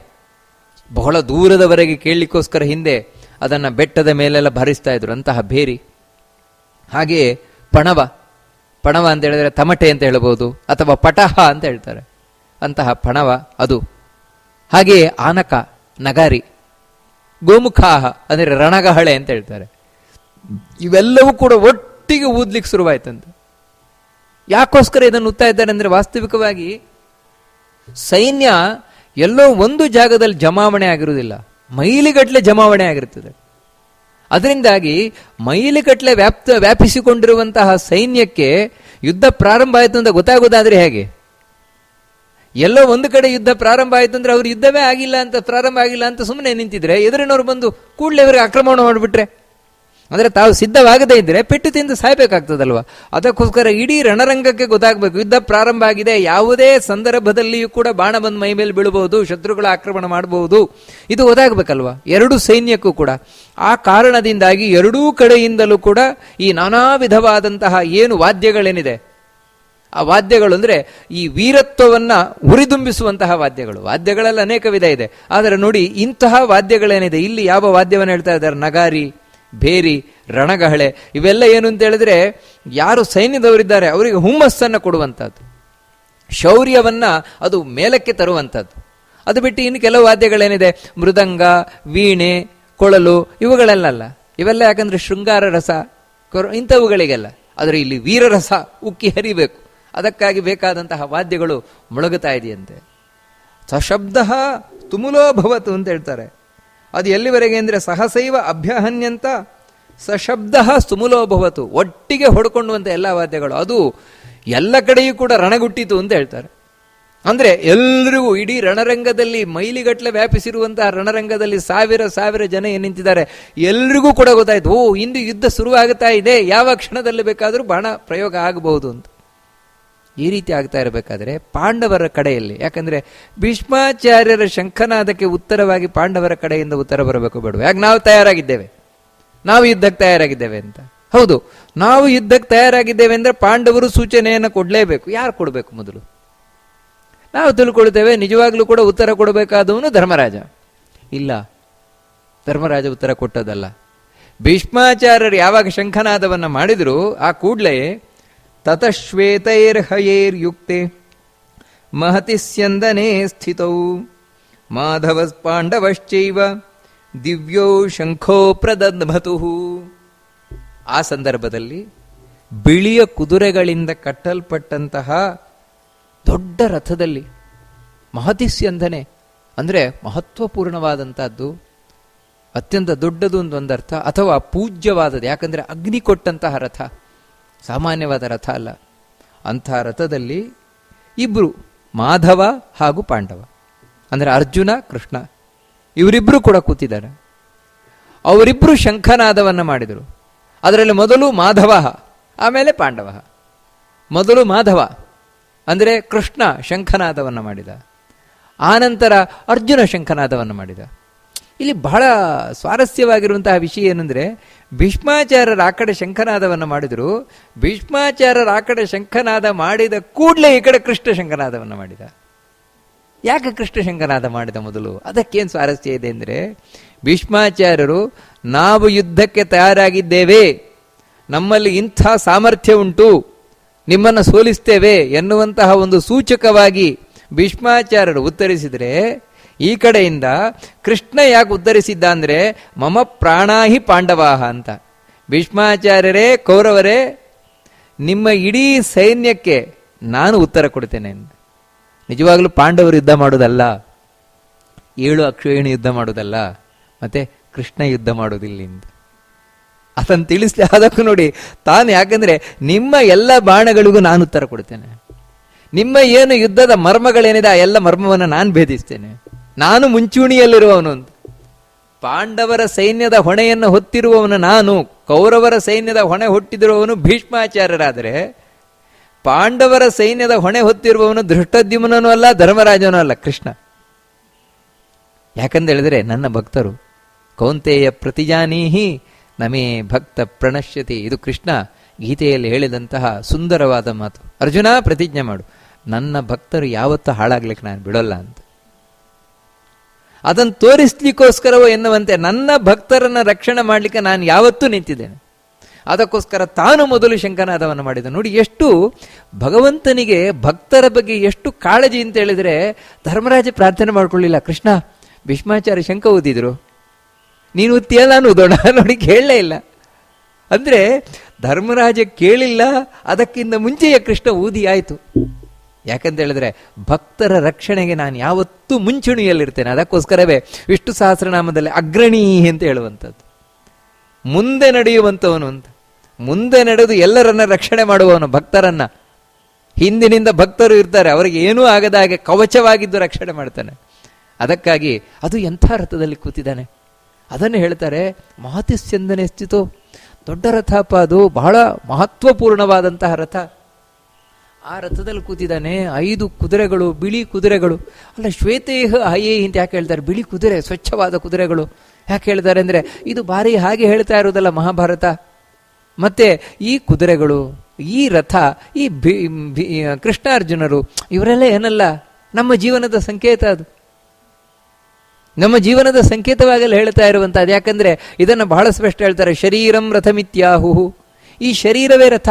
Speaker 1: ಬಹಳ ದೂರದವರೆಗೆ ಕೇಳಲಿಕ್ಕೋಸ್ಕರ ಹಿಂದೆ ಅದನ್ನು ಬೆಟ್ಟದ ಮೇಲೆಲ್ಲ ಭರಿಸ್ತಾ ಇದ್ರು, ಅಂತಹ ಭೇರಿ. ಹಾಗೆಯೇ ಪಣವ, ಪಣವ ಅಂತ ಹೇಳಿದ್ರೆ ತಮಟೆ ಅಂತ ಹೇಳ್ಬೋದು, ಅಥವಾ ಪಟಹ ಅಂತ ಹೇಳ್ತಾರೆ, ಅಂತಹ ಪಣವ ಅದು. ಹಾಗೆಯೇ ಆನಕ, ನಗಾರಿ, ಗೋಮುಖಾಹ ಅಂದರೆ ರಣಗಹಳೆ ಅಂತ ಹೇಳ್ತಾರೆ. ಇವೆಲ್ಲವೂ ಕೂಡ ಒಟ್ಟಿಗೆ ಊದ್ಲಿಕ್ಕೆ ಶುರುವಾಯ್ತಂತೆ. ಯಾಕೋಸ್ಕರ ಇದನ್ನು ಉತ್ತಾ ಇದ್ದಾರೆ ಅಂದರೆ, ವಾಸ್ತವಿಕವಾಗಿ ಸೈನ್ಯ ಎಲ್ಲೋ ಒಂದು ಜಾಗದಲ್ಲಿ ಜಮಾವಣೆ ಆಗಿರುವುದಿಲ್ಲ, ಮೈಲಿಗಟ್ಟಲೆ ಜಮಾವಣೆ ಆಗಿರುತ್ತದೆ. ಅದರಿಂದಾಗಿ ಮೈಲಿಗಟ್ಟಲೆ ವ್ಯಾಪಿಸಿಕೊಂಡಿರುವಂತಹ ಸೈನ್ಯಕ್ಕೆ ಯುದ್ಧ ಪ್ರಾರಂಭ ಆಯಿತು ಅಂತ ಗೊತ್ತಾಗೋದಾದ್ರೆ ಹೇಗೆ? ಎಲ್ಲೋ ಒಂದು ಕಡೆ ಯುದ್ಧ ಪ್ರಾರಂಭ ಆಯಿತು ಅಂದ್ರೆ ಅವ್ರು ಯುದ್ಧವೇ ಆಗಿಲ್ಲ ಅಂತ, ಪ್ರಾರಂಭ ಆಗಿಲ್ಲ ಅಂತ ಸುಮ್ಮನೆ ನಿಂತಿದ್ರೆ ಎದುರಿನವ್ರು ಬಂದು ಕೂಡಲೇ ಅವರಿಗೆ ಆಕ್ರಮಣ ಮಾಡಿಬಿಟ್ರೆ, ಅಂದರೆ ತಾವು ಸಿದ್ಧವಾಗದೇ ಇದ್ರೆ ಪೆಟ್ಟು ತಿಂದು ಸಾಯ್ಬೇಕಾಗ್ತದಲ್ವ. ಅದಕ್ಕೋಸ್ಕರ ಇಡೀ ರಣರಂಗಕ್ಕೆ ಗೊತ್ತಾಗಬೇಕು ಯುದ್ಧ ಪ್ರಾರಂಭ ಆಗಿದೆ. ಯಾವುದೇ ಸಂದರ್ಭದಲ್ಲಿಯೂ ಕೂಡ ಬಾಣ ಬಂದು ಮೈ ಮೇಲೆ ಬೀಳಬಹುದು, ಶತ್ರುಗಳ ಆಕ್ರಮಣ ಮಾಡಬಹುದು, ಇದು ಗೊತ್ತಾಗಬೇಕಲ್ವ ಎರಡೂ ಸೈನ್ಯಕ್ಕೂ ಕೂಡ. ಆ ಕಾರಣದಿಂದಾಗಿ ಎರಡೂ ಕಡೆಯಿಂದಲೂ ಕೂಡ ಈ ನಾನಾ ವಿಧವಾದಂತಹ ಏನು ವಾದ್ಯಗಳೇನಿದೆ, ಆ ವಾದ್ಯಗಳು ಅಂದರೆ ಈ ವೀರತ್ವವನ್ನು ಹುರಿದುಂಬಿಸುವಂತಹ ವಾದ್ಯಗಳು. ವಾದ್ಯಗಳೆಲ್ಲ ಅನೇಕ ವಿಧ ಇದೆ, ಆದರೆ ನೋಡಿ ಇಂತಹ ವಾದ್ಯಗಳೇನಿದೆ, ಇಲ್ಲಿ ಯಾವ ವಾದ್ಯವನ್ನು ಹೇಳ್ತಾ ಇದ್ದಾರೆ, ನಗಾರಿ, ಭೇರಿ, ರಣಗಹಳೆ, ಇವೆಲ್ಲ ಏನು ಅಂತ ಹೇಳಿದ್ರೆ ಯಾರು ಸೈನ್ಯದವರಿದ್ದಾರೆ ಅವರಿಗೆ ಹುಮ್ಮಸ್ಸನ್ನು ಕೊಡುವಂಥದ್ದು, ಶೌರ್ಯವನ್ನ ಅದು ಮೇಲಕ್ಕೆ ತರುವಂಥದ್ದು. ಅದು ಬಿಟ್ಟು ಇನ್ನು ಕೆಲವು ವಾದ್ಯಗಳೇನಿದೆ, ಮೃದಂಗ, ವೀಣೆ, ಕೊಳಲು, ಇವುಗಳೆಲ್ಲ ಇವೆಲ್ಲ ಯಾಕಂದ್ರೆ ಶೃಂಗಾರ ರಸ ಇಂಥವುಗಳಿಗೆಲ್ಲ. ಆದರೆ ಇಲ್ಲಿ ವೀರರಸ ಉಕ್ಕಿ ಹರಿಬೇಕು, ಅದಕ್ಕಾಗಿ ಬೇಕಾದಂತಹ ವಾದ್ಯಗಳು ಮೊಳಗುತ್ತಾ ಇದೆಯಂತೆ. ಸಶಬ್ದ ತುಮುಲೋ ಭವತು ಅಂತ ಹೇಳ್ತಾರೆ. ಅದು ಎಲ್ಲಿವರೆಗೆ ಅಂದರೆ ಸಹಸೈವ ಅಭ್ಯಹನ್ಯಂತ ಸಶಬ್ದ ತುಮುಲೋ ಭವತು, ಒಟ್ಟಿಗೆ ಹೊಡ್ಕೊಂಡುವಂಥ ಎಲ್ಲ ವಾದ್ಯಗಳು, ಅದು ಎಲ್ಲ ಕಡೆಯೂ ಕೂಡ ರಣಗುಟ್ಟಿತು ಅಂತ ಹೇಳ್ತಾರೆ. ಅಂದರೆ ಎಲ್ಲರಿಗೂ ಇಡೀ ರಣರಂಗದಲ್ಲಿ ಮೈಲಿಗಟ್ಟಲೆ ವ್ಯಾಪಿಸಿರುವಂತಹ ರಣರಂಗದಲ್ಲಿ ಸಾವಿರ ಸಾವಿರ ಜನ ಏನು ನಿಂತಿದ್ದಾರೆ, ಎಲ್ರಿಗೂ ಕೂಡ ಗೊತ್ತಾಯ್ತು, ಓ ಇಂದು ಯುದ್ಧ ಶುರುವಾಗುತ್ತಾ ಇದೆ, ಯಾವ ಕ್ಷಣದಲ್ಲಿ ಬೇಕಾದರೂ ಬಾಣ ಪ್ರಯೋಗ ಆಗಬಹುದು ಅಂತ. ಈ ರೀತಿ ಆಗ್ತಾ ಇರಬೇಕಾದ್ರೆ ಪಾಂಡವರ ಕಡೆಯಲ್ಲಿ, ಯಾಕಂದ್ರೆ ಭೀಷ್ಮಾಚಾರ್ಯರ ಶಂಖನಾದಕ್ಕೆ ಉತ್ತರವಾಗಿ ಪಾಂಡವರ ಕಡೆಯಿಂದ ಉತ್ತರ ಬರಬೇಕು ಬೇಡ. ಯಾಕೆ ನಾವು ತಯಾರಾಗಿದ್ದೇವೆ, ನಾವು ಯುದ್ಧಕ್ಕೆ ತಯಾರಾಗಿದ್ದೇವೆ ಅಂತ. ಹೌದು, ನಾವು ಯುದ್ಧಕ್ಕೆ ತಯಾರಾಗಿದ್ದೇವೆ ಅಂದ್ರೆ ಪಾಂಡವರು ಸೂಚನೆಯನ್ನು ಕೊಡಲೇಬೇಕು. ಯಾರು ಕೊಡಬೇಕು ಮೊದಲು? ನಾವು ತಿಳ್ಕೊಳ್ತೇವೆ ನಿಜವಾಗ್ಲೂ ಕೂಡ ಉತ್ತರ ಕೊಡಬೇಕಾದವನು ಧರ್ಮರಾಜ. ಇಲ್ಲ, ಧರ್ಮರಾಜ ಉತ್ತರ ಕೊಟ್ಟದಲ್ಲ. ಭೀಷ್ಮಾಚಾರ್ಯರು ಯಾವಾಗ ಶಂಖನಾದವನ್ನ ಮಾಡಿದ್ರು ಆ ಕೂಡಲೇ ತತಶ್ವೇತೈರ್ಹಯೈರ್ಯುಕ್ತೆ ಮಹತಿ ಸ್ಯಂದನೆ ಸ್ಥಿತೌ ಮಾಧವ ಪಾಂಡವಶ್ಚೈವ ದಿವ್ಯೋ ಶಂಖೋ ಪ್ರದದ್ಮತು. ಆ ಸಂದರ್ಭದಲ್ಲಿ ಬಿಳಿಯ ಕುದುರೆಗಳಿಂದ ಕಟ್ಟಲ್ಪಟ್ಟಂತಹ ದೊಡ್ಡ ರಥದಲ್ಲಿ, ಮಹತಿ ಸ್ಯಂದನೆ ಅಂದರೆ ಮಹತ್ವಪೂರ್ಣವಾದಂತಹದ್ದು, ಅತ್ಯಂತ ದೊಡ್ಡದು ಒಂದರ್ಥ, ಅಥವಾ ಪೂಜ್ಯವಾದದ್ದು. ಯಾಕಂದ್ರೆ ಅಗ್ನಿ ಕೊಟ್ಟಂತಹ ರಥ, ಸಾಮಾನ್ಯವಾದ ರಥ ಅಲ್ಲ. ಅಂಥ ರಥದಲ್ಲಿ ಇಬ್ರು, ಮಾಧವ ಹಾಗೂ ಪಾಂಡವ, ಅಂದರೆ ಅರ್ಜುನ ಕೃಷ್ಣ, ಇವರಿಬ್ರು ಕೂಡ ಕೂತಿದ್ದಾರೆ. ಅವರಿಬ್ರು ಶಂಖನಾದವನ್ನು ಮಾಡಿದರು. ಅದರಲ್ಲಿ ಮೊದಲು ಮಾಧವ, ಆಮೇಲೆ ಪಾಂಡವ. ಮೊದಲು ಮಾಧವ ಅಂದರೆ ಕೃಷ್ಣ ಶಂಖನಾದವನ್ನು ಮಾಡಿದ, ಆನಂತರ ಅರ್ಜುನ ಶಂಖನಾದವನ್ನು ಮಾಡಿದ. ಇಲ್ಲಿ ಬಹಳ ಸ್ವಾರಸ್ಯವಾಗಿರುವಂತಹ ವಿಷಯ ಏನಂದ್ರೆ, ಭೀಷ್ಮಾಚಾರ್ಯರ ಆ ಕಡೆ ಶಂಖನಾದವನ್ನು ಮಾಡಿದರು, ಭೀಷ್ಮಾಚಾರ್ಯರ ಆ ಕಡೆ ಶಂಖನಾದ ಮಾಡಿದ ಕೂಡಲೇ ಈ ಕಡೆ ಕೃಷ್ಣ ಶಂಖನಾದವನ್ನು ಮಾಡಿದ. ಯಾಕೆ ಕೃಷ್ಣ ಶಂಖನಾದ ಮಾಡಿದ ಮೊದಲು? ಅದಕ್ಕೇನು ಸ್ವಾರಸ್ಯ ಇದೆ ಅಂದರೆ, ಭೀಷ್ಮಾಚಾರ್ಯರು ನಾವು ಯುದ್ಧಕ್ಕೆ ತಯಾರಾಗಿದ್ದೇವೆ, ನಮ್ಮಲ್ಲಿ ಇಂಥ ಸಾಮರ್ಥ್ಯ ಉಂಟು, ನಿಮ್ಮನ್ನು ಸೋಲಿಸ್ತೇವೆ ಎನ್ನುವಂತಹ ಒಂದು ಸೂಚಕವಾಗಿ ಭೀಷ್ಮಾಚಾರ್ಯರು ಉತ್ತರಿಸಿದರೆ, ಈ ಕಡೆಯಿಂದ ಕೃಷ್ಣ ಯಾಕೆ ಉತ್ತರಿಸಿದ್ದ ಅಂದ್ರೆ ಮಮ ಪ್ರಾಣಾಹಿ ಪಾಂಡವಾಹ ಅಂತ. ಭೀಷ್ಮಾಚಾರ್ಯರೇ, ಕೌರವರೇ, ನಿಮ್ಮ ಇಡೀ ಸೈನ್ಯಕ್ಕೆ ನಾನು ಉತ್ತರ ಕೊಡ್ತೇನೆ. ನಿಜವಾಗ್ಲೂ ಪಾಂಡವರು ಯುದ್ಧ ಮಾಡೋದಲ್ಲ, 7 ಅಕ್ಷೋಹಿಣಿ ಯುದ್ಧ ಮಾಡೋದಲ್ಲ, ಮತ್ತೆ ಕೃಷ್ಣ ಯುದ್ಧ ಮಾಡೋದಿಲ್ಲ ಎಂದು ಅದನ್ನು ತಿಳಿಸ್ಲಿ. ಅದಕ್ಕೂ ನೋಡಿ ತಾನು, ಯಾಕಂದ್ರೆ ನಿಮ್ಮ ಎಲ್ಲ ಬಾಣಗಳಿಗೂ ನಾನು ಉತ್ತರ ಕೊಡ್ತೇನೆ. ನಿಮ್ಮ ಏನು ಯುದ್ಧದ ಮರ್ಮಗಳೇನಿದೆ ಆ ಎಲ್ಲ ಮರ್ಮವನ್ನು ನಾನು ಭೇದಿಸ್ತೇನೆ. ನಾನು ಮುಂಚೂಣಿಯಲ್ಲಿರುವವನು ಅಂತ. ಪಾಂಡವರ ಸೈನ್ಯದ ಹೊಣೆಯನ್ನು ಹೊತ್ತಿರುವವನು ನಾನು, ಕೌರವರ ಸೈನ್ಯದ ಹೊಣೆ ಹೊಟ್ಟಿರುವವನು ಭೀಷ್ಮಾಚಾರ್ಯರಾದರೆ, ಪಾಂಡವರ ಸೈನ್ಯದ ಹೊಣೆ ಹೊತ್ತಿರುವವನು ಧೃಷ್ಟದ್ಯುಮ್ನನೂ ಅಲ್ಲ, ಧರ್ಮರಾಜನೂ ಅಲ್ಲ, ಕೃಷ್ಣ. ಯಾಕಂತ ಹೇಳಿದ್ರೆ ನನ್ನ ಭಕ್ತರು ಕೌಂತೆಯ ಪ್ರತಿಜಾನೀಹಿ ನಮೇ ಭಕ್ತ ಪ್ರಣಶ್ಯತಿ. ಇದು ಕೃಷ್ಣ ಗೀತೆಯಲ್ಲಿ ಹೇಳಿದಂತಹ ಸುಂದರವಾದ ಮಾತು. ಅರ್ಜುನ ಪ್ರತಿಜ್ಞೆ ಮಾಡು, ನನ್ನ ಭಕ್ತರು ಯಾವತ್ತೂ ಹಾಳಾಗ್ಲಿಕ್ಕೆ ನಾನು ಬಿಡೋಲ್ಲ ಅಂತ. ಅದನ್ನು ತೋರಿಸ್ಲಿಕ್ಕೋಸ್ಕರವೋ ಎನ್ನುವಂತೆ ನನ್ನ ಭಕ್ತರನ್ನ ರಕ್ಷಣೆ ಮಾಡಲಿಕ್ಕೆ ನಾನು ಯಾವತ್ತೂ ನಿಂತಿದ್ದೇನೆ. ಅದಕ್ಕೋಸ್ಕರ ತಾನು ಮೊದಲು ಶಂಖನಾದವನ್ನು ಮಾಡಿದ. ನೋಡಿ ಎಷ್ಟು ಭಗವಂತನಿಗೆ ಭಕ್ತರ ಬಗ್ಗೆ ಎಷ್ಟು ಕಾಳಜಿ ಅಂತ ಹೇಳಿದ್ರೆ, ಧರ್ಮರಾಜ ಪ್ರಾರ್ಥನೆ ಮಾಡ್ಕೊಳ್ಳಿಲ್ಲ, ಕೃಷ್ಣ ಭೀಷ್ಮಾಚಾರ್ಯ ಶಂಖ ಊದಿದ್ರು, ನೀನು ಉತ್ತಿಯ ನಾನು ಊದೋಣ, ನೋಡಿ ಕೇಳಲೇ ಇಲ್ಲ. ಅಂದ್ರೆ ಧರ್ಮರಾಜ ಕೇಳಿಲ್ಲ, ಅದಕ್ಕಿಂತ ಮುಂಚೆಯೇ ಕೃಷ್ಣ ಊದಿ ಆಯಿತು. ಯಾಕಂತ ಹೇಳಿದ್ರೆ ಭಕ್ತರ ರಕ್ಷಣೆಗೆ ನಾನು ಯಾವತ್ತೂ ಮುಂಚೂಣಿಯಲ್ಲಿರ್ತೇನೆ. ಅದಕ್ಕೋಸ್ಕರವೇ ವಿಷ್ಣು ಸಹಸ್ರನಾಮದಲ್ಲಿ ಅಗ್ರಣೀ ಅಂತ ಹೇಳುವಂಥದ್ದು, ಮುಂದೆ ನಡೆಯುವಂಥವನು ಅಂತ. ಮುಂದೆ ನಡೆದು ಎಲ್ಲರನ್ನ ರಕ್ಷಣೆ ಮಾಡುವವನು, ಭಕ್ತರನ್ನ. ಹಿಂದಿನಿಂದ ಭಕ್ತರು ಇರ್ತಾರೆ, ಅವರಿಗೆ ಏನೂ ಆಗದ ಹಾಗೆ ಕವಚವಾಗಿದ್ದು ರಕ್ಷಣೆ ಮಾಡ್ತಾನೆ. ಅದಕ್ಕಾಗಿ ಅದು ಎಂಥ ರಥದಲ್ಲಿ ಕೂತಿದ್ದಾನೆ ಅದನ್ನು ಹೇಳ್ತಾರೆ. ಮಹತಿಸ್ಯಂದನೆ ಸ್ಥಿತೋ, ದೊಡ್ಡ ರಥಪ್ಪ ಅದು, ಬಹಳ ಮಹತ್ವಪೂರ್ಣವಾದಂತಹ ರಥ. ಆ ರಥದಲ್ಲಿ ಕೂತಿದ್ದಾನೆ. 5 ಕುದುರೆಗಳು, ಬಿಳಿ ಕುದುರೆಗಳು. ಅಲ್ಲ, ಶ್ವೇತೇಹ ಹಯೇ ಅಂತ ಯಾಕೆ ಹೇಳ್ತಾರೆ? ಬಿಳಿ ಕುದುರೆ, ಸ್ವಚ್ಛವಾದ ಕುದುರೆಗಳು ಯಾಕೆ ಹೇಳ್ತಾರೆ ಅಂದರೆ, ಇದು ಭಾರಿ ಹಾಗೆ ಹೇಳ್ತಾ ಇರೋದಲ್ಲ ಮಹಾಭಾರತ. ಮತ್ತೆ ಈ ಕುದುರೆಗಳು, ಈ ರಥ, ಈ ಕೃಷ್ಣಾರ್ಜುನರು ಇವರೆಲ್ಲ ಏನಲ್ಲ, ನಮ್ಮ ಜೀವನದ ಸಂಕೇತ. ಅದು ನಮ್ಮ ಜೀವನದ ಸಂಕೇತವಾಗಲ್ಲ ಹೇಳ್ತಾ ಇರುವಂಥದ್ದು. ಯಾಕಂದ್ರೆ ಇದನ್ನು ಬಹಳ ಸ್ಪಷ್ಟ ಹೇಳ್ತಾರೆ, ಶರೀರಂ ರಥಮಿತ್ಯಾಹು. ಈ ಶರೀರವೇ ರಥ.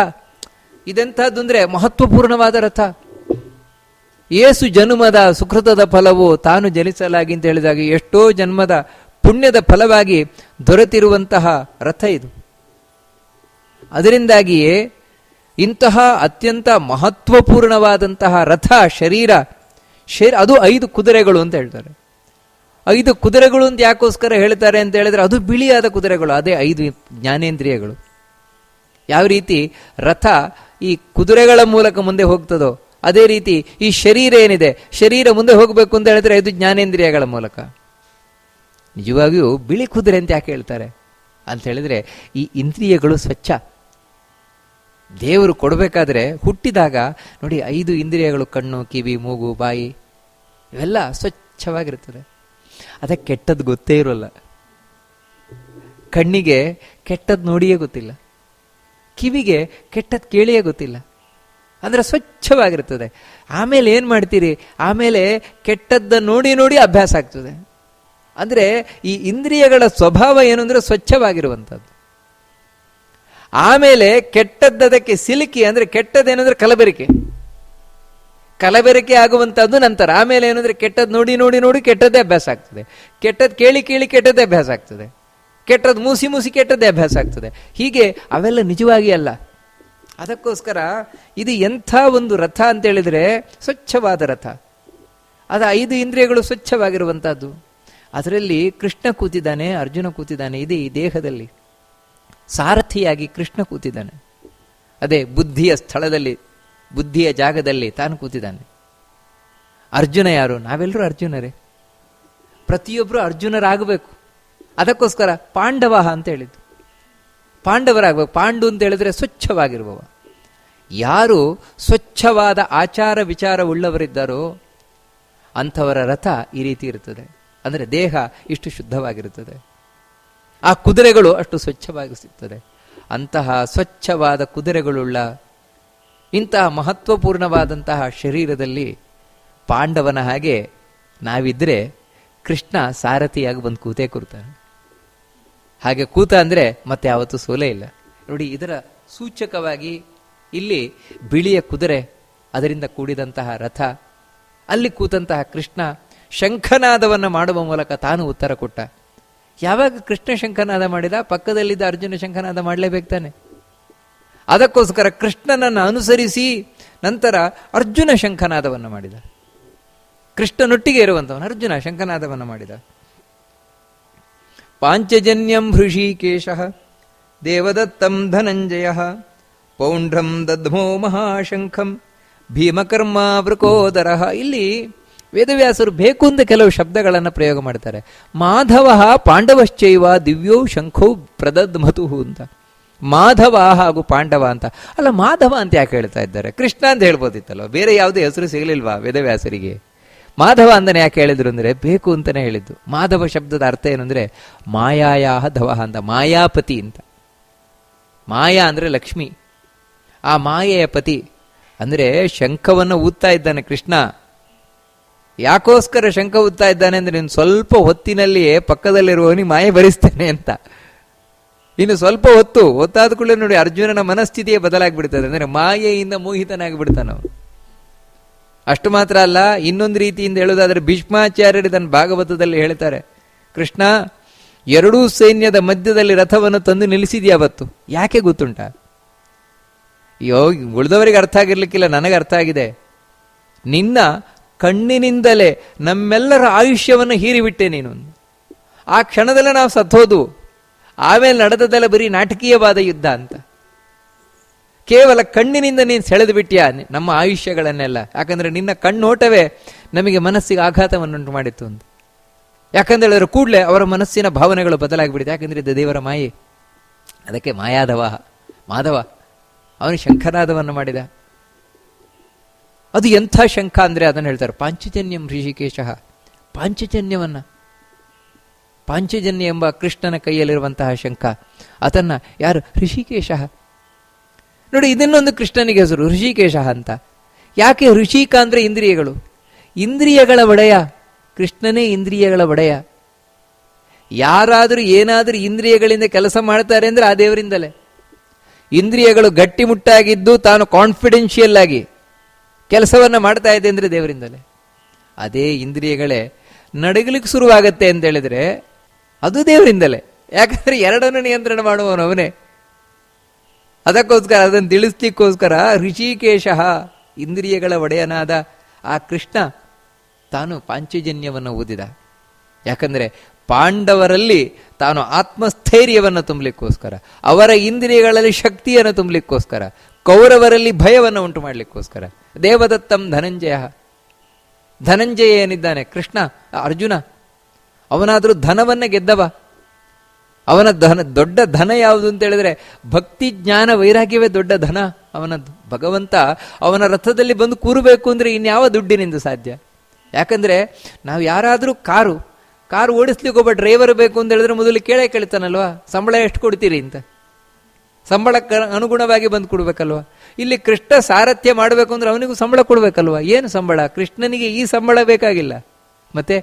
Speaker 1: ಇದೆಂಥದ್ದು ಅಂದರೆ ಮಹತ್ವಪೂರ್ಣವಾದ ರಥ. ಏಸು ಜನ್ಮದ ಸುಕೃತದ ಫಲವು ತಾನು ಜನಿಸಲಾಗಿ ಅಂತ ಹೇಳಿದಾಗ ಎಷ್ಟೋ ಜನ್ಮದ ಪುಣ್ಯದ ಫಲವಾಗಿ ದೊರೆತಿರುವಂತಹ ರಥ ಇದು. ಅದರಿಂದಾಗಿಯೇ ಇಂತಹ ಅತ್ಯಂತ ಮಹತ್ವಪೂರ್ಣವಾದಂತಹ ರಥ ಶರೀರ, ಅದು 5 ಕುದುರೆಗಳು ಅಂತ ಹೇಳ್ತಾರೆ. 5 ಕುದುರೆಗಳು ಅಂತ ಯಾಕೋಸ್ಕರ ಹೇಳ್ತಾರೆ ಅಂತ ಹೇಳಿದ್ರೆ, ಅದು ಬಿಳಿಯಾದ ಕುದುರೆಗಳು, ಅದೇ 5 ಜ್ಞಾನೇಂದ್ರಿಯಗಳು. ಯಾವ ರೀತಿ ರಥ ಈ ಕುದುರೆಗಳ ಮೂಲಕ ಮುಂದೆ ಹೋಗ್ತದೋ ಅದೇ ರೀತಿ ಈ ಶರೀರ ಏನಿದೆ, ಶರೀರ ಮುಂದೆ ಹೋಗಬೇಕು ಅಂತ ಹೇಳಿದ್ರೆ 5 ಜ್ಞಾನೇಂದ್ರಿಯಗಳ ಮೂಲಕ. ನಿಜವಾಗಿಯೂ ಬಿಳಿ ಕುದುರೆ ಅಂತ ಯಾಕೆ ಹೇಳ್ತಾರೆ ಅಂತ ಹೇಳಿದ್ರೆ, ಈ ಇಂದ್ರಿಯಗಳು ಸ್ವಚ್ಛ. ದೇವರು ಕೊಡಬೇಕಾದ್ರೆ ಹುಟ್ಟಿದಾಗ ನೋಡಿ 5 ಇಂದ್ರಿಯಗಳು, ಕಣ್ಣು, ಕಿವಿ, ಮೂಗು, ಬಾಯಿ, ಇವೆಲ್ಲ ಸ್ವಚ್ಛವಾಗಿರ್ತದೆ. ಅದಕ್ಕೆ ಕೆಟ್ಟದ್ದು ಗೊತ್ತೇ ಇರೋಲ್ಲ. ಕಣ್ಣಿಗೆ ಕೆಟ್ಟದ್ದು ನೋಡಿಯೇ ಗೊತ್ತಿಲ್ಲ, ಕಿವಿಗೆ ಕೆಟ್ಟದ್ದು ಕೇಳಿಯೇ ಗೊತ್ತಿಲ್ಲ. ಅಂದ್ರೆ ಸ್ವಚ್ಛವಾಗಿರ್ತದೆ. ಆಮೇಲೆ ಏನು ಮಾಡ್ತೀರಿ? ಆಮೇಲೆ ಕೆಟ್ಟದ್ದ ನೋಡಿ ನೋಡಿ ಅಭ್ಯಾಸ ಆಗ್ತದೆ. ಅಂದ್ರೆ ಈ ಇಂದ್ರಿಯಗಳ ಸ್ವಭಾವ ಏನು ಅಂದ್ರೆ ಸ್ವಚ್ಛವಾಗಿರುವಂಥದ್ದು. ಆಮೇಲೆ ಕೆಟ್ಟದ್ದದಕ್ಕೆ ಸಿಲುಕಿ, ಅಂದ್ರೆ ಕೆಟ್ಟದ್ದೇನಂದ್ರೆ ಕಲಬೆರಕೆ ಆಗುವಂಥದ್ದು ನಂತರ. ಆಮೇಲೆ ಏನಂದ್ರೆ ಕೆಟ್ಟದ್ದು ನೋಡಿ ನೋಡಿ ನೋಡಿ ಕೆಟ್ಟದ್ದೇ ಅಭ್ಯಾಸ ಆಗ್ತದೆ, ಕೆಟ್ಟದ್ದು ಕೇಳಿ ಕೇಳಿ ಕೆಟ್ಟದ್ದೇ ಅಭ್ಯಾಸ ಆಗ್ತದೆ, ಕೆಟ್ಟದ್ದು ಮೂಸಿ ಮೂಸಿ ಕೆಟ್ಟದ್ದೇ ಅಭ್ಯಾಸ ಆಗ್ತದೆ. ಹೀಗೆ ಅವೆಲ್ಲ ನಿಜವಾಗಿ ಅಲ್ಲ. ಅದಕ್ಕೋಸ್ಕರ ಇದು ಎಂಥ ಒಂದು ರಥ ಅಂತ ಹೇಳಿದ್ರೆ ಸ್ವಚ್ಛವಾದ ರಥ. ಅದು 5 ಇಂದ್ರಿಯಗಳು ಸ್ವಚ್ಛವಾಗಿರುವಂತಹದ್ದು. ಅದರಲ್ಲಿ ಕೃಷ್ಣ ಕೂತಿದ್ದಾನೆ, ಅರ್ಜುನ ಕೂತಿದ್ದಾನೆ. ಇದೆ ಈ ದೇಹದಲ್ಲಿ ಸಾರಥಿಯಾಗಿ ಕೃಷ್ಣ ಕೂತಿದ್ದಾನೆ. ಅದೇ ಬುದ್ಧಿಯ ಸ್ಥಳದಲ್ಲಿ, ಬುದ್ಧಿಯ ಜಾಗದಲ್ಲಿ ತಾನು ಕೂತಿದ್ದಾನೆ. ಅರ್ಜುನ ಯಾರು? ನಾವೆಲ್ಲರೂ ಅರ್ಜುನರೇ. ಪ್ರತಿಯೊಬ್ಬರು ಅರ್ಜುನರಾಗಬೇಕು. ಅದಕ್ಕೋಸ್ಕರ ಪಾಂಡವ ಅಂತ ಹೇಳಿದ್ದು, ಪಾಂಡವರಾಗಬೇಕು. ಪಾಂಡು ಅಂತ ಹೇಳಿದ್ರೆ ಸ್ವಚ್ಛವಾಗಿರುವವ. ಯಾರು ಸ್ವಚ್ಛವಾದ ಆಚಾರ ವಿಚಾರ ಉಳ್ಳವರಿದ್ದಾರೋ ಅಂಥವರ ರಥ ಈ ರೀತಿ ಇರುತ್ತದೆ. ಅಂದರೆ ದೇಹ ಇಷ್ಟು ಶುದ್ಧವಾಗಿರುತ್ತದೆ, ಆ ಕುದುರೆಗಳು ಅಷ್ಟು ಸ್ವಚ್ಛವಾಗಿ ಸಿಗ್ತದೆ. ಅಂತಹ ಸ್ವಚ್ಛವಾದ ಕುದುರೆಗಳುಳ್ಳ ಇಂತಹ ಮಹತ್ವಪೂರ್ಣವಾದಂತಹ ಶರೀರದಲ್ಲಿ ಪಾಂಡವನ ಹಾಗೆ ನಾವಿದ್ರೆ ಕೃಷ್ಣ ಸಾರಥಿಯಾಗಿ ಬಂದು ಕೂತೇ ಕೂರ್ತಾನೆ. ಹಾಗೆ ಕೂತ ಅಂದರೆ ಮತ್ತೆ ಯಾವತ್ತೂ ಸೋಲೇ ಇಲ್ಲ. ನೋಡಿ, ಇದರ ಸೂಚಕವಾಗಿ ಇಲ್ಲಿ ಬಿಳಿಯ ಕುದುರೆ, ಅದರಿಂದ ಕೂಡಿದಂತಹ ರಥ, ಅಲ್ಲಿ ಕೂತಂತಹ ಕೃಷ್ಣ ಶಂಖನಾದವನ್ನು ಮಾಡುವ ಮೂಲಕ ತಾನು ಉತ್ತರ ಕೊಟ್ಟ. ಯಾವಾಗ ಕೃಷ್ಣ ಶಂಖನಾದ ಮಾಡಿದ, ಪಕ್ಕದಲ್ಲಿದ್ದ ಅರ್ಜುನ ಶಂಖನಾದ ಮಾಡಲೇಬೇಕು ತಾನೆ. ಅದಕ್ಕೋಸ್ಕರ ಕೃಷ್ಣನನ್ನು ಅನುಸರಿಸಿ ನಂತರ ಅರ್ಜುನ ಶಂಖನಾದವನ್ನು ಮಾಡಿದ. ಕೃಷ್ಣನೊಟ್ಟಿಗೆ ಇರುವಂಥವನು ಅರ್ಜುನ ಶಂಖನಾದವನ್ನು ಮಾಡಿದ. ಪಾಂಚಜನ್ಯಂ ಹೃಷೀಕೇಶ ದೇವದತ್ತಂ ಧನಂಜಯ ಪೌಂಡ್ರಂ ದದ್ಮೋ ಮಹಾಶಂಖಂ ಭೀಮಕರ್ಮ ವೃಕೋದರ. ಇಲ್ಲಿ ವೇದವ್ಯಾಸರು ಬೇಕು ಅಂತ ಕೆಲವು ಶಬ್ದಗಳನ್ನು ಪ್ರಯೋಗ ಮಾಡ್ತಾರೆ. ಮಾಧವ ಪಾಂಡವಶ್ಚೈವ ದಿವ್ಯೋ ಶಂಖೋ ಪ್ರದದ್ಮತು ಅಂತ. ಮಾಧವ ಹಾಗೂ ಪಾಂಡವ ಅಂತ ಅಲ್ಲ, ಮಾಧವ ಅಂತ ಯಾಕೆ ಹೇಳ್ತಾ ಇದ್ದಾರೆ? ಕೃಷ್ಣ ಅಂತ ಹೇಳ್ಬೋದಿತ್ತಲ್ವ, ಬೇರೆ ಯಾವುದೇ ಹೆಸರು ಸಿಗಲಿಲ್ವಾ ವೇದವ್ಯಾಸರಿಗೆ? ಮಾಧವ ಅಂದನೆ ಯಾಕೆ ಹೇಳಿದ್ರು ಅಂದರೆ ಬೇಕು ಅಂತಲೇ ಹೇಳಿದ್ದು. ಮಾಧವ ಶಬ್ದದ ಅರ್ಥ ಏನು ಅಂದರೆ ಮಾಯಾಯಾಹ ಧವ ಅಂತ, ಮಾಯಾಪತಿ ಅಂತ. ಮಾಯಾ ಅಂದರೆ ಲಕ್ಷ್ಮಿ, ಆ ಮಾಯೆಯ ಪತಿ ಅಂದರೆ ಶಂಖವನ್ನು ಊದ್ತಾ ಇದ್ದಾನೆ ಕೃಷ್ಣ. ಯಾಕೋಸ್ಕರ ಶಂಖ ಊದ್ತಾ ಇದ್ದಾನೆ ಅಂದರೆ ಇನ್ನು ಸ್ವಲ್ಪ ಹೊತ್ತಿನಲ್ಲಿಯೇ ಪಕ್ಕದಲ್ಲಿರುವವನಿಗೆ ಮಾಯೆ ಭರಿಸ್ತೇನೆ ಅಂತ. ಇನ್ನು ಸ್ವಲ್ಪ ಹೊತ್ತಾದ ಕೂಡಲೇ ನೋಡಿ ಅರ್ಜುನನ ಮನಸ್ಥಿತಿಯೇ ಬದಲಾಗಿಬಿಡ್ತದೆ. ಅಂದರೆ ಮಾಯೆಯಿಂದ ಮೋಹಿತನಾಗಿ ಬಿಡ್ತಾನೆ ಅವನು. ಅಷ್ಟು ಮಾತ್ರ ಅಲ್ಲ, ಇನ್ನೊಂದು ರೀತಿಯಿಂದ ಹೇಳುವುದಾದರೆ ಭೀಷ್ಮಾಚಾರ್ಯರು ತನ್ನ ಭಾಗವತದಲ್ಲಿ ಹೇಳ್ತಾರೆ, ಕೃಷ್ಣ ಎರಡೂ ಸೈನ್ಯದ ಮಧ್ಯದಲ್ಲಿ ರಥವನ್ನು ತಂದು ನಿಲ್ಲಿಸಿದ್ಯಾವತ್ತು. ಯಾಕೆ ಗೊತ್ತುಂಟ? ಉಳಿದವರಿಗೆ ಅರ್ಥ ಆಗಿರ್ಲಿಕ್ಕಿಲ್ಲ, ನನಗೆ ಅರ್ಥ ಆಗಿದೆ. ನಿನ್ನ ಕಣ್ಣಿನಿಂದಲೇ ನಮ್ಮೆಲ್ಲರ ಆಯುಷ್ಯವನ್ನು ಹೀರಿಬಿಟ್ಟೆ ನೀನು. ಆ ಕ್ಷಣದಲ್ಲೇ ನಾವು ಸತ್ತೋದು. ಆಮೇಲೆ ನಡೆದದೆಲ್ಲ ಬರೀ ನಾಟಕೀಯವಾದ ಯುದ್ಧ ಅಂತ. ಕೇವಲ ಕಣ್ಣಿನಿಂದ ನೀನು ಸೆಳೆದು ಬಿಟ್ಟಿಯಾ ನಮ್ಮ ಆಯುಷ್ಯಗಳನ್ನೆಲ್ಲ. ಯಾಕಂದ್ರೆ ನಿನ್ನ ಕಣ್ಣೋಟವೇ ನಮಗೆ ಮನಸ್ಸಿಗೆ ಆಘಾತವನ್ನುಂಟು ಮಾಡಿತ್ತು ಅಂತ. ಯಾಕಂದ್ರೆ ಹೇಳಿದ್ರೆ ಕೂಡಲೇ ಅವರ ಮನಸ್ಸಿನ ಭಾವನೆಗಳು ಬದಲಾಗಿಬಿಡಿದೆ. ಯಾಕಂದ್ರೆ ಇದು ದೇವರ ಮಾಯೆ. ಅದಕ್ಕೆ ಮಾಯಾಧವ ಮಾಧವ ಅವನು ಶಂಖನಾದವನ್ನು ಮಾಡಿದ. ಅದು ಎಂಥ ಶಂಖ ಅಂದರೆ ಅದನ್ನು ಹೇಳ್ತಾರೆ ಪಾಂಚಜನ್ಯಂ ಋಷಿಕೇಶ. ಪಾಂಚಜನ್ಯ ಎಂಬ ಕೃಷ್ಣನ ಕೈಯಲ್ಲಿರುವಂತಹ ಶಂಖ, ಅದನ್ನ ಯಾರು? ಋಷಿಕೇಶ. ನೋಡಿ, ಇದನ್ನೊಂದು ಕೃಷ್ಣನಿಗೆ ಹೆಸರು ಋಷಿಕೇಶ ಅಂತ. ಯಾಕೆ? ಋಷಿಕ ಅಂದ್ರೆ ಇಂದ್ರಿಯಗಳು, ಇಂದ್ರಿಯಗಳ ಒಡೆಯ ಕೃಷ್ಣನೇ. ಇಂದ್ರಿಯಗಳ ಒಡೆಯ. ಯಾರಾದರೂ ಏನಾದರೂ ಇಂದ್ರಿಯಗಳಿಂದ ಕೆಲಸ ಮಾಡ್ತಾರೆ ಅಂದ್ರೆ ಆ ದೇವರಿಂದಲೇ. ಇಂದ್ರಿಯಗಳು ಗಟ್ಟಿಮುಟ್ಟಾಗಿದ್ದು ತಾನು ಕಾನ್ಫಿಡೆನ್ಷಿಯಲ್ ಆಗಿ ಕೆಲಸವನ್ನ ಮಾಡ್ತಾ ಇದೆ ಅಂದ್ರೆ ದೇವರಿಂದಲೇ. ಅದೇ ಇಂದ್ರಿಯಗಳೇ ನಡಗಲಿಕ್ಕೆ ಶುರುವಾಗತ್ತೆ ಅಂತ ಹೇಳಿದ್ರೆ ಅದು ದೇವರಿಂದಲೇ. ಯಾಕಂದ್ರೆ ಎರಡನ್ನು ನಿಯಂತ್ರಣ ಮಾಡುವವನು ಅವನೇ. ಅದಕ್ಕೋಸ್ಕರ ಅದನ್ನು ತಿಳಿಸ್ಲಿಕ್ಕೋಸ್ಕರ ಋಷಿಕೇಶ, ಇಂದ್ರಿಯಗಳ ಒಡೆಯನಾದ ಆ ಕೃಷ್ಣ ತಾನು ಪಾಂಚಜನ್ಯವನ್ನು ಓದಿದ. ಯಾಕಂದ್ರೆ ಪಾಂಡವರಲ್ಲಿ ತಾನು ಆತ್ಮಸ್ಥೈರ್ಯವನ್ನು ತುಂಬಲಿಕ್ಕೋಸ್ಕರ, ಅವರ ಇಂದ್ರಿಯಗಳಲ್ಲಿ ಶಕ್ತಿಯನ್ನು ತುಂಬಲಿಕ್ಕೋಸ್ಕರ, ಕೌರವರಲ್ಲಿ ಭಯವನ್ನು ಉಂಟು ಮಾಡಲಿಕ್ಕೋಸ್ಕರ. ದೇವದತ್ತಂ ಧನಂಜಯ. ಧನಂಜಯ ಏನಿದ್ದಾನೆ ಕೃಷ್ಣ, ಅರ್ಜುನ, ಅವನಾದರೂ ಧನವನ್ನ ಗೆದ್ದವ. ಅವನ ದೊಡ್ಡ ಧನ ಯಾವುದು ಅಂತ ಹೇಳಿದ್ರೆ ಭಕ್ತಿ ಜ್ಞಾನ ವೈರಾಗ್ಯವೇ ದೊಡ್ಡ ಧನ ಅವನದ್ದು. ಭಗವಂತ ಅವನ ರಥದಲ್ಲಿ ಬಂದು ಕೂರಬೇಕು ಅಂದ್ರೆ ಇನ್ಯಾವ ದುಡ್ಡಿನಿಂದ ಸಾಧ್ಯ? ಯಾಕಂದ್ರೆ ನಾವು ಯಾರಾದರೂ ಕಾರು ಓಡಿಸ್ಲಿಕ್ಕೆ ಒಬ್ಬ ಡ್ರೈವರ್ ಬೇಕು ಅಂತ ಹೇಳಿದ್ರೆ ಮೊದಲು ಕೇಳ್ತಾನಲ್ವಾ, ಸಂಬಳ ಎಷ್ಟು ಕೊಡ್ತೀರಿ ಅಂತ. ಸಂಬಳಕ್ಕೆ ಅನುಗುಣವಾಗಿ ಬಂದು ಕೊಡ್ಬೇಕಲ್ವಾ. ಇಲ್ಲಿ ಕೃಷ್ಣ ಸಾರಥ್ಯ ಮಾಡಬೇಕು ಅಂದ್ರೆ ಅವನಿಗೂ ಸಂಬಳ ಕೊಡ್ಬೇಕಲ್ವಾ. ಏನು ಸಂಬಳ? ಕೃಷ್ಣನಿಗೆ ಈ ಸಂಬಳ ಬೇಕಾಗಿಲ್ಲ. ಮತ್ತೆ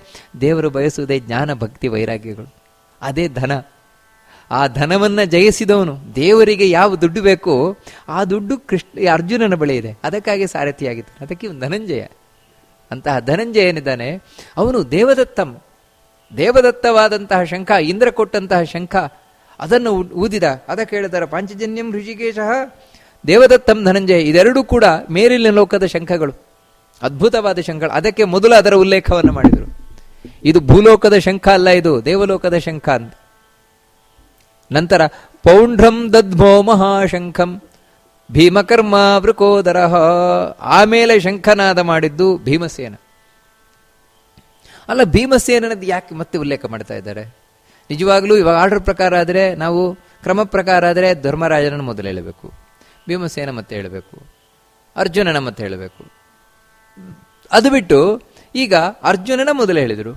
Speaker 1: ದೇವರು ಬಯಸುವುದೇ ಜ್ಞಾನ ಭಕ್ತಿ ವೈರಾಗ್ಯಗಳು, ಅದೇ ಧನ. ಆ ಧನವನ್ನ ಜಯಿಸಿದವನು, ದೇವರಿಗೆ ಯಾವ ದುಡ್ಡು ಬೇಕೋ ಆ ದುಡ್ಡು ಅರ್ಜುನನ ಬಳಿ ಇದೆ. ಅದಕ್ಕಾಗಿ ಸಾರಥಿಯಾಗಿದ್ದಾನೆ. ಅದಕ್ಕೆ ಧನಂಜಯ. ಅಂತಹ ಧನಂಜಯ ಏನಿದ್ದಾನೆ ಅವನು ದೇವದತ್ತವಾದಂತಹ ಶಂಖ, ಇಂದ್ರ ಕೊಟ್ಟಂತಹ ಶಂಖ, ಅದನ್ನು ಊದಿದ. ಅದಕ್ಕೆ ಹೇಳಿದ್ದಾರೆ ಪಾಂಚಜನ್ಯಂ ಋಷಿಕೇಶ ದೇವದತ್ತಂ ಧನಂಜಯ. ಇದೆರಡೂ ಕೂಡ ಮೇಲಿನ ಲೋಕದ ಶಂಖಗಳು, ಅದ್ಭುತವಾದ ಶಂಖಗಳು. ಅದಕ್ಕೆ ಮೊದಲು ಅದರ ಉಲ್ಲೇಖವನ್ನು ಮಾಡಿದರು. ಇದು ಭೂಲೋಕದ ಶಂಖ ಅಲ್ಲ, ಇದು ದೇವಲೋಕದ ಶಂಖ ಅಂತ. ನಂತರ ಪೌಂಡ್ರಂ ದದ್ಮೋ ಮಹಾಶಂಖಂ ಭೀಮಕರ್ಮ ವೃಕೋದರ. ಆಮೇಲೆ ಶಂಖನಾದ ಮಾಡಿದ್ದು ಭೀಮಸೇನ. ಅಲ್ಲ, ಭೀಮಸೇನದ್ದು ಯಾಕೆ ಮತ್ತೆ ಉಲ್ಲೇಖ ಮಾಡ್ತಾ ಇದ್ದಾರೆ? ನಿಜವಾಗ್ಲೂ ಇವಾಗ ಆರ್ಡರ್ ಪ್ರಕಾರ ಆದರೆ, ನಾವು ಕ್ರಮ ಪ್ರಕಾರ ಆದರೆ ಧರ್ಮರಾಜನನ್ನು ಮೊದಲು ಹೇಳಬೇಕು, ಭೀಮಸೇನ ಮತ್ತೆ ಹೇಳಬೇಕು, ಅರ್ಜುನನ ಮತ್ತೆ ಹೇಳಬೇಕು. ಅದು ಬಿಟ್ಟು ಈಗ ಅರ್ಜುನನ ಮೊದಲು ಹೇಳಿದರು,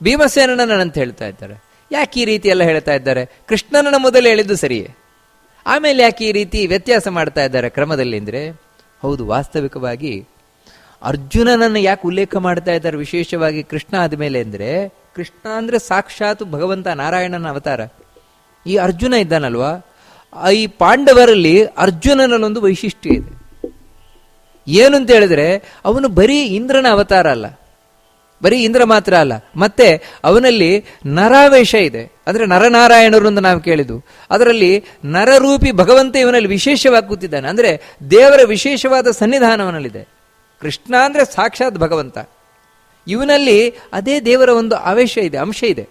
Speaker 1: ಭೀಮಸೇನನ ಅಂತ ಹೇಳ್ತಾ ಇದ್ದಾರೆ. ಯಾಕೆ ಈ ರೀತಿ ಎಲ್ಲ ಹೇಳ್ತಾ ಇದ್ದಾರೆ? ಕೃಷ್ಣನನ್ನ ಮೊದಲು ಹೇಳಿದ್ದು ಸರಿಯೇ, ಆಮೇಲೆ ಯಾಕೆ ಈ ರೀತಿ ವ್ಯತ್ಯಾಸ ಮಾಡ್ತಾ ಇದ್ದಾರೆ ಕ್ರಮದಲ್ಲಿ ಅಂದರೆ? ಹೌದು, ವಾಸ್ತವಿಕವಾಗಿ ಅರ್ಜುನನನ್ನು ಯಾಕೆ ಉಲ್ಲೇಖ ಮಾಡ್ತಾ ಇದ್ದಾರೆ ವಿಶೇಷವಾಗಿ ಕೃಷ್ಣ ಆದಮೇಲೆ ಅಂದರೆ, ಕೃಷ್ಣ ಅಂದರೆ ಸಾಕ್ಷಾತ್ ಭಗವಂತ ನಾರಾಯಣನ ಅವತಾರ. ಈ ಅರ್ಜುನ ಇದ್ದಾನಲ್ವಾ, ಈ ಪಾಂಡವರಲ್ಲಿ ಅರ್ಜುನನಲ್ಲೊಂದು ವೈಶಿಷ್ಟ್ಯ ಇದೆ. ಏನು ಅಂತ ಹೇಳಿದ್ರೆ, ಅವನು ಬರೀ ಇಂದ್ರನ ಅವತಾರ ಅಲ್ಲ, ಬರೀ ಇಂದ್ರ ಮಾತ್ರ ಅಲ್ಲ, ಮತ್ತೆ ಅವನಲ್ಲಿ ನರಾವೇಶ ಇದೆ. ಅಂದರೆ ನರನಾರಾಯಣರು ಅಂತ ನಾವು ಕೇಳಿದ್ದು, ಅದರಲ್ಲಿ ನರರೂಪಿ ಭಗವಂತ ಇವನಲ್ಲಿ ವಿಶೇಷವಾಗಿ ಕೂತಿದ್ದಾನೆ. ಅಂದರೆ ದೇವರ ವಿಶೇಷವಾದ ಸನ್ನಿಧಾನವನಲ್ಲಿದೆ. ಕೃಷ್ಣ ಅಂದರೆ ಸಾಕ್ಷಾತ್ ಭಗವಂತ, ಇವನಲ್ಲಿ ಅದೇ ದೇವರ ಒಂದು ಆವೇಶ ಇದೆ, ಅಂಶ ಇದೆ.